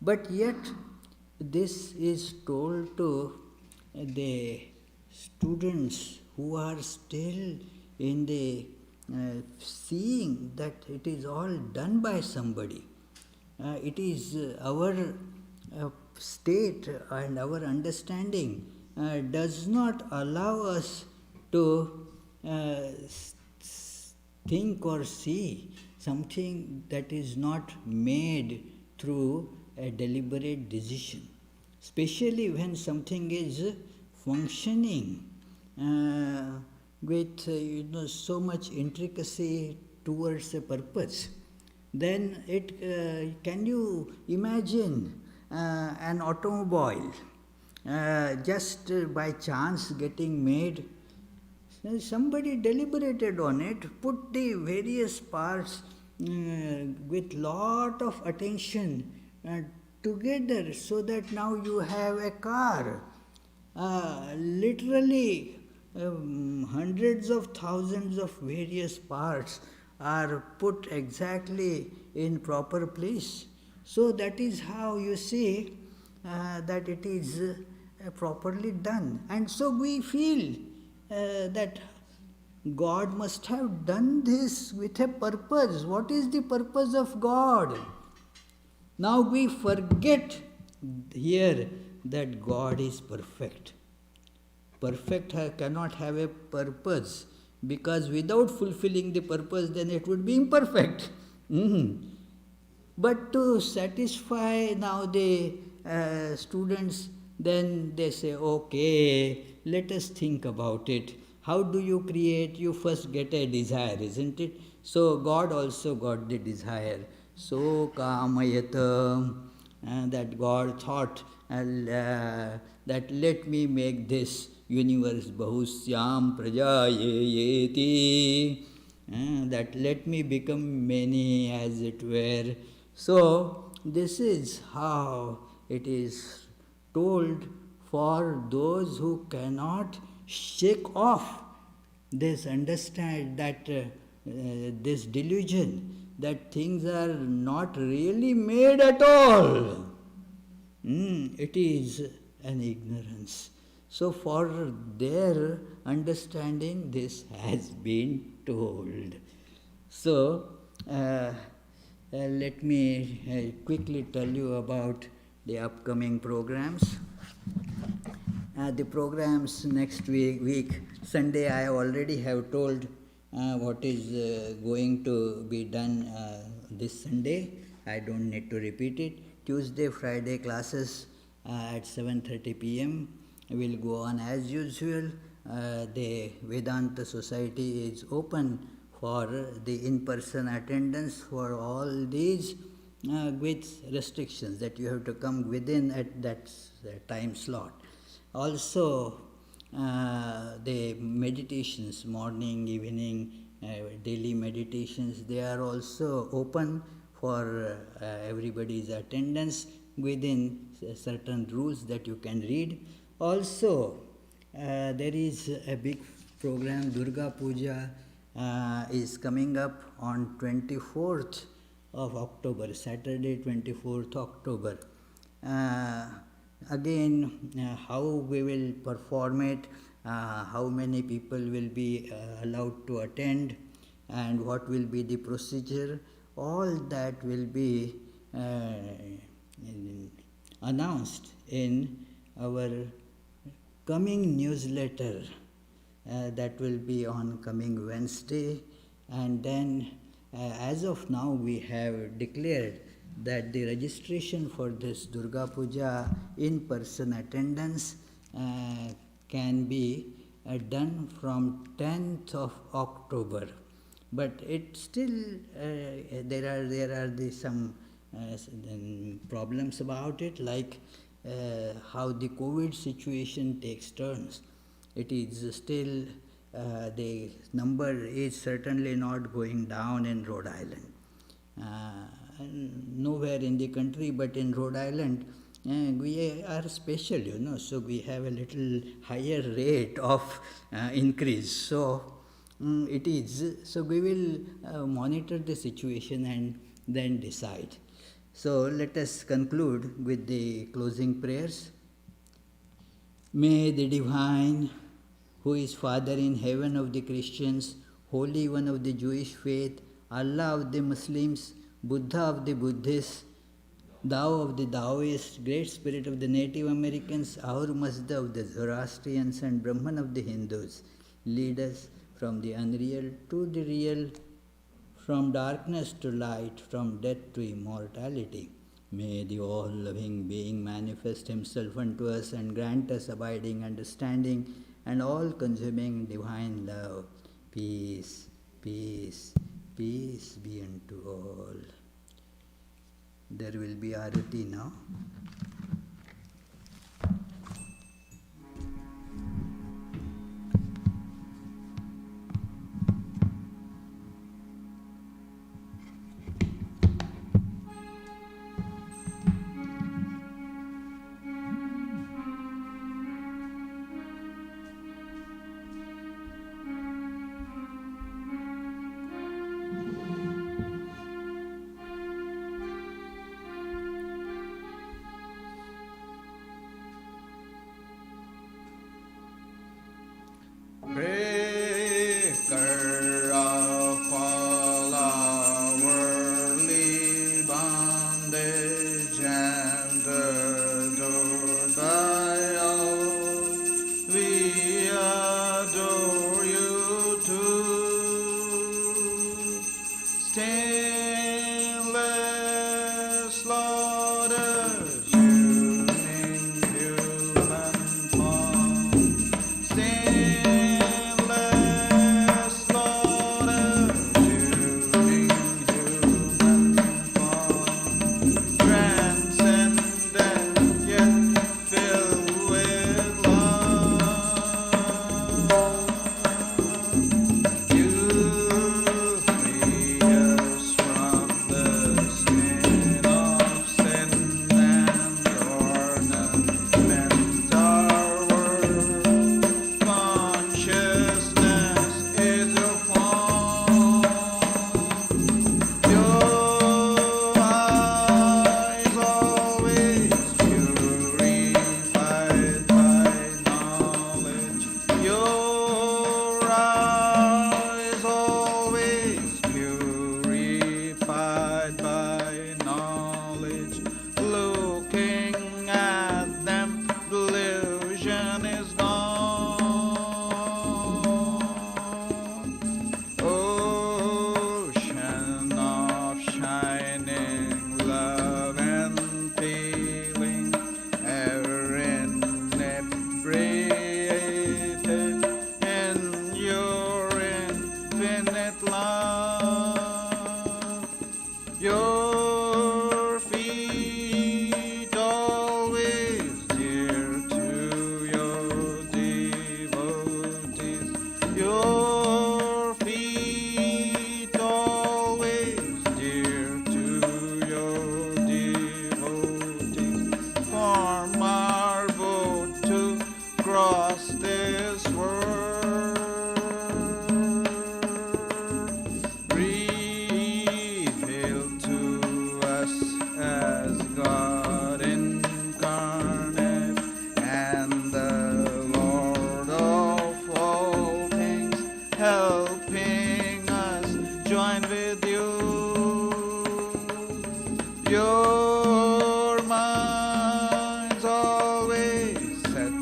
But yet this is told to the students who are still in the seeing that it is all done by somebody. It is our state and our understanding does not allow us to think or see something that is not made through a deliberate decision, especially when something is functioning with so much intricacy towards a purpose. Then can you imagine an automobile just by chance getting made? Somebody deliberated on it, put the various parts with lot of attention together, so that now you have a car. Literally hundreds of thousands of various parts are put exactly in proper place. So that is how you see that it is properly done. And so we feel that God must have done this with a purpose. What is the purpose of God? Now we forget here that God is perfect. Perfect cannot have a purpose, because without fulfilling the purpose, then it would be imperfect. But to satisfy now the students, then they say, okay, let us think about it. How do you create? You first get a desire, isn't it? So God also got the desire. So kamayata, that God thought that let me make this universe bahusyam prajayeti, that let me become many, as it were. So this is how it is told for those who cannot shake off this understand that this delusion that things are not really made at all. It is an ignorance. So for their understanding, this has been told. So Let me quickly tell you about the upcoming programs. The programs next week, Sunday, I already have told what is going to be done this Sunday. I don't need to repeat it. Tuesday, Friday classes at 7:30 p.m. will go on as usual. The Vedanta Society is open for the in-person attendance for all these with restrictions that you have to come within at that time slot. Also, the meditations, morning, evening, daily meditations, they are also open for everybody's attendance within certain rules that you can read. Also, there is a big program, Durga Puja is coming up on 24th of October, Saturday 24th October. Again, how we will perform it, how many people will be allowed to attend, and what will be the procedure, all that will be announced in our coming newsletter that will be on coming Wednesday. And then as of now we have declared that the registration for this Durga Puja in-person attendance can be done from 10th of October. But it still, there are some problems about it, like how the COVID situation takes turns. It is still, the number is certainly not going down in Rhode Island. Nowhere in the country, but in Rhode Island, we are special, so we have a little higher rate of increase. So it is. So we will monitor the situation and then decide. So let us conclude with the closing prayers. May the Divine, who is Father in heaven of the Christians, Holy One of the Jewish faith, Allah of the Muslims, Buddha of the Buddhists, Tao of the Taoists, Great Spirit of the Native Americans, Ahura Mazda of the Zoroastrians, and Brahman of the Hindus, lead us from the unreal to the real, from darkness to light, from death to immortality. May the all-loving being manifest himself unto us and grant us abiding understanding and all-consuming divine love. Peace, peace, peace be unto all. There will be arati now. across this world. Revealed to us as God incarnate and the Lord of all things, helping us join with you. Your mind's always set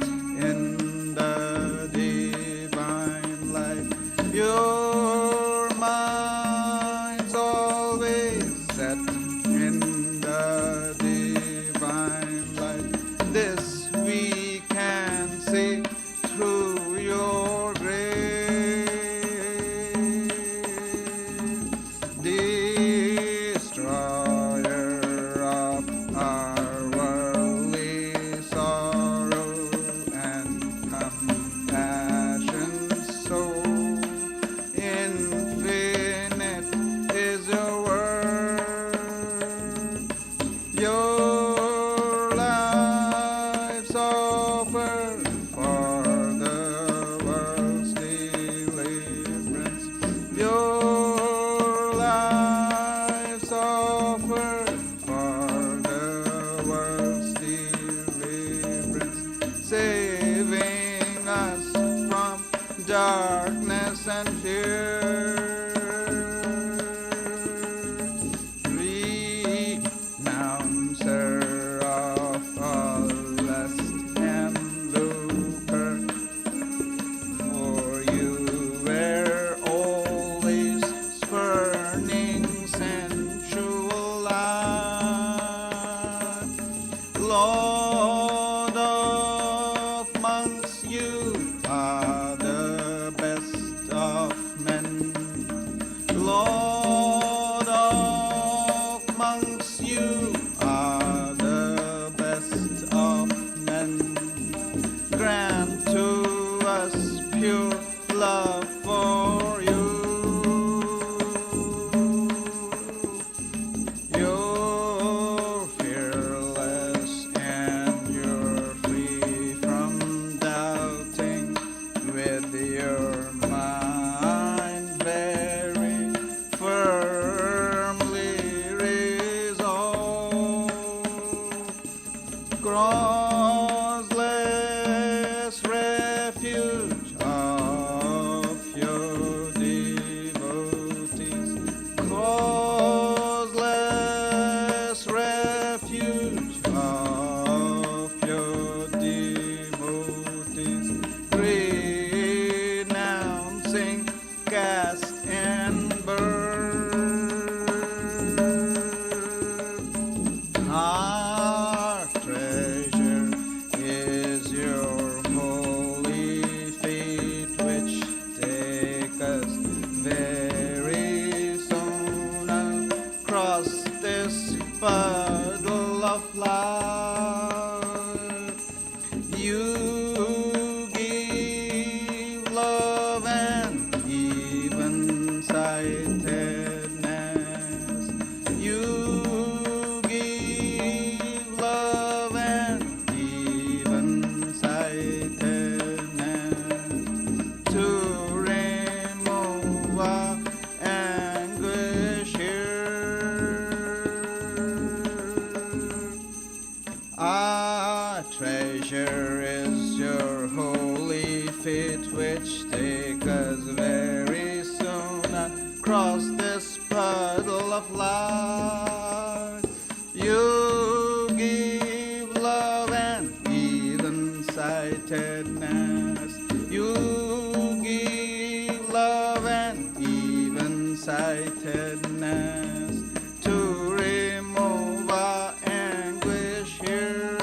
in the divine light. Your mind's always set in the divine light. This we can see through your grace. Destroyer of our worldly sorrow and compassion, so infinite is your word. Your life's offered for the world's deliverance. Your life's offered for the world's deliverance, saving us from darkness and fear. Renouncer of all lust and lucre, for you were always spurning sensual life. Lord of monks, you are the best of men. Lord of monks, you are the best of men. Grant to us pure love for you. You're fearless and you're free from doubting, with your mind very firmly resolved. Crossless refuge of your devotees. Crossless refuge of your devotees. Renouncing caste and birth. Our treasure is your holy feet, which take us very soon across this puddle of life. You give love and even sightedness. You give love and even sightedness to remove our anguish here. Our treasure is your holy feet, which take us very soon across this puddle of life. You give love and even sightedness. You give love and even sightedness to remove our anguish here.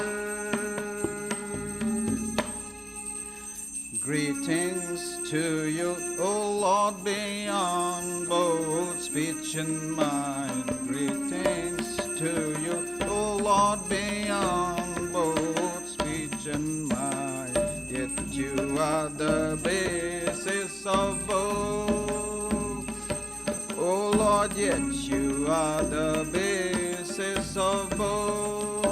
Greetings to you, O Lord, beyond both speech and mind. Greetings to you, O Lord, beyond both speech and mind. Yet you are the basis of both. O Lord, yet you are the basis of both.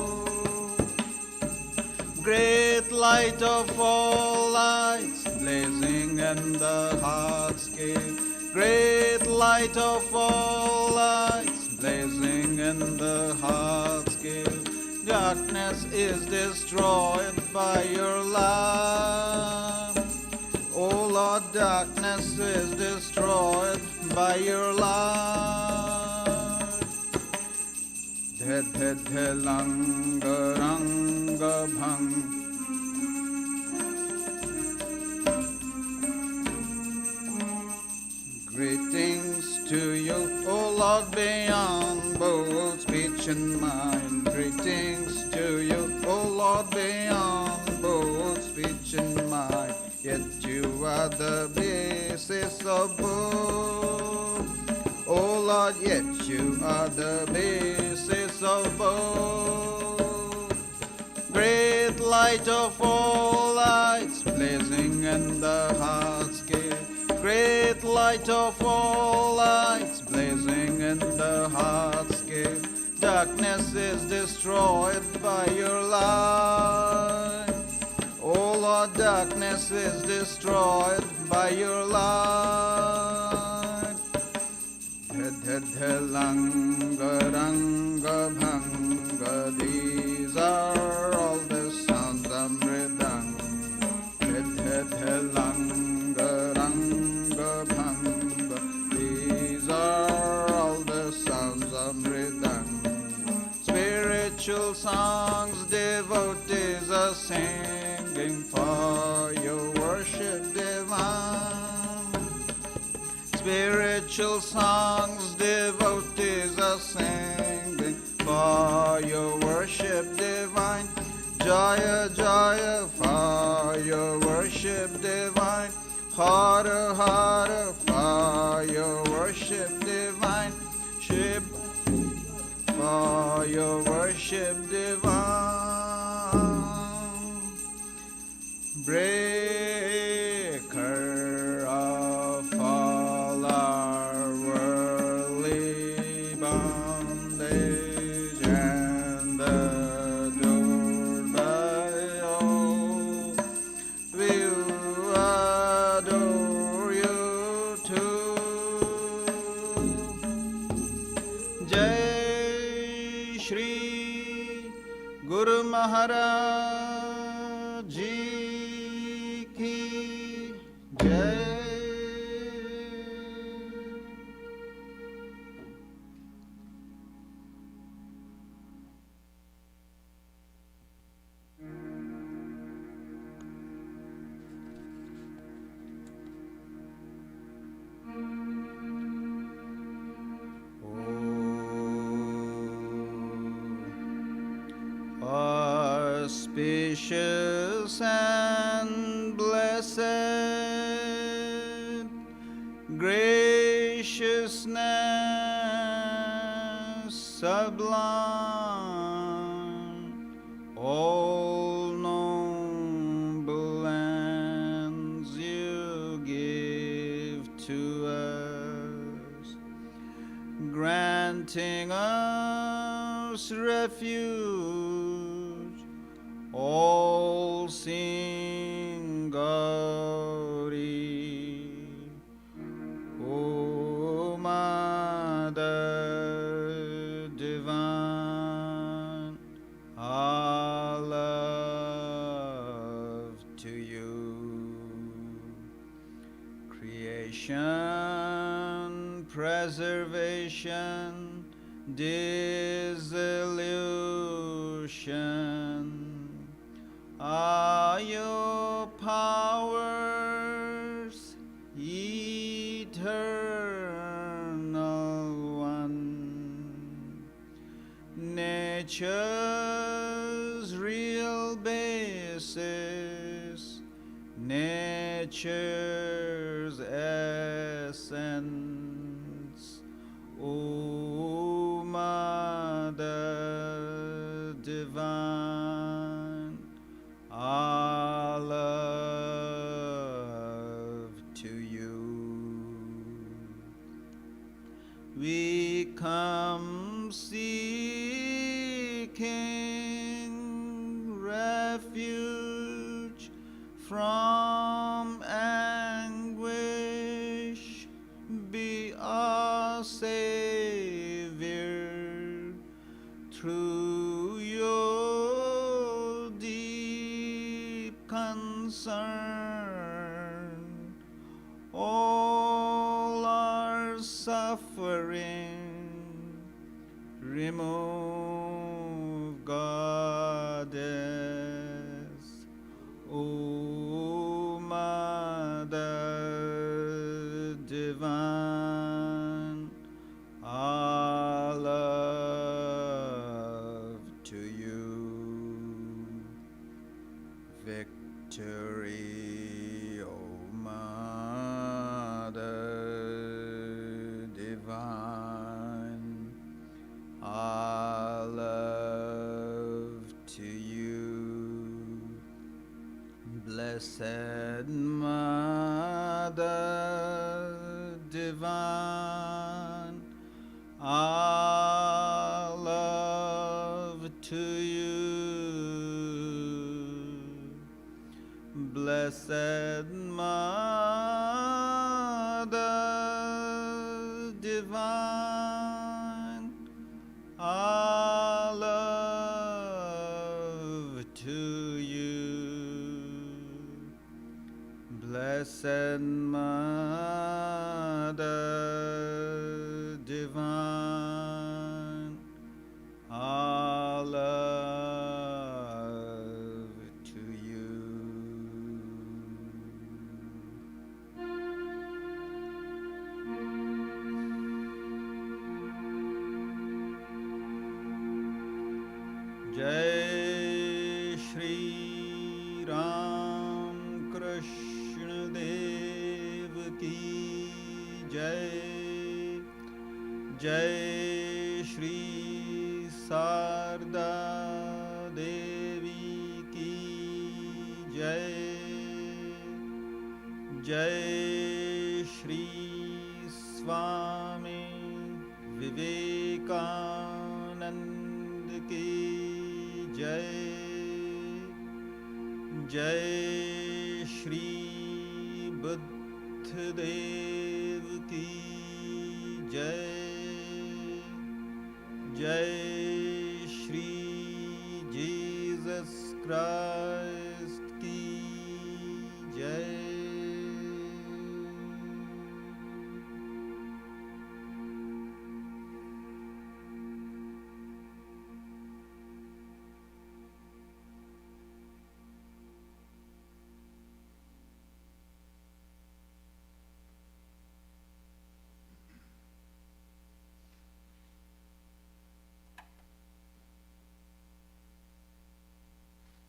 Great light of all lights, blazing in the heartscape. Great light of all lights, blazing in the heartscape. Darkness is destroyed by your light. Oh Lord, darkness is destroyed by your light. Dhe langa ranga bhang. Greetings to you, O Lord, beyond both speech and mind. Greetings to you, O Lord, beyond both speech and mind. Yet you are the basis of both. O Lord, yet you are the basis of both. Great light of all lights, blazing in the heartscape. Great light of all lights, blazing in the heartscape. Darkness is destroyed by your light. Oh Lord, darkness is destroyed by your light. Langa ranga bhanga, these are all the sounds of mridanga. Langa ranga bhanga, these are all the sounds of mridanga. Spiritual songs devotees are singing for your worship divine. Spiritual songs devotees are singing for your worship divine. Jaya Jaya for your worship divine. Hara Hara for your worship divine. Shiv for your worship divine. Breaker of all our worldly bondage and adored by all, we adore you too. Jai Shri Guru Maharaj Ji ki Jai. Auspicious and blessed graciousness sublime, all noble ends you give to us, granting us refuge, all seeing Gauri, O Mother Divine, our love to you. Creation, preservation, dissolution are your powers, eternal one. Nature's real basis, nature's essence, O Mother Divine, our love to you. We come seeking refuge from anguish, be our Savior, through your deep concern. All our suffering remove, Goddess. O Mother Divine, our love to you. Victory, O Mother Divine, our love to you. Blessed Mother Divine, our love to you. Blessed Mother Divine, our love to you. Blessed Mother Divine, our love to you. Jai Shri Ram Krishna Dev Ki Jai. Jai Shri Sarda Devi Ki Jai. Jai Shri Swami Vivekananda Ki Jai. Jai Shri Buddha Dev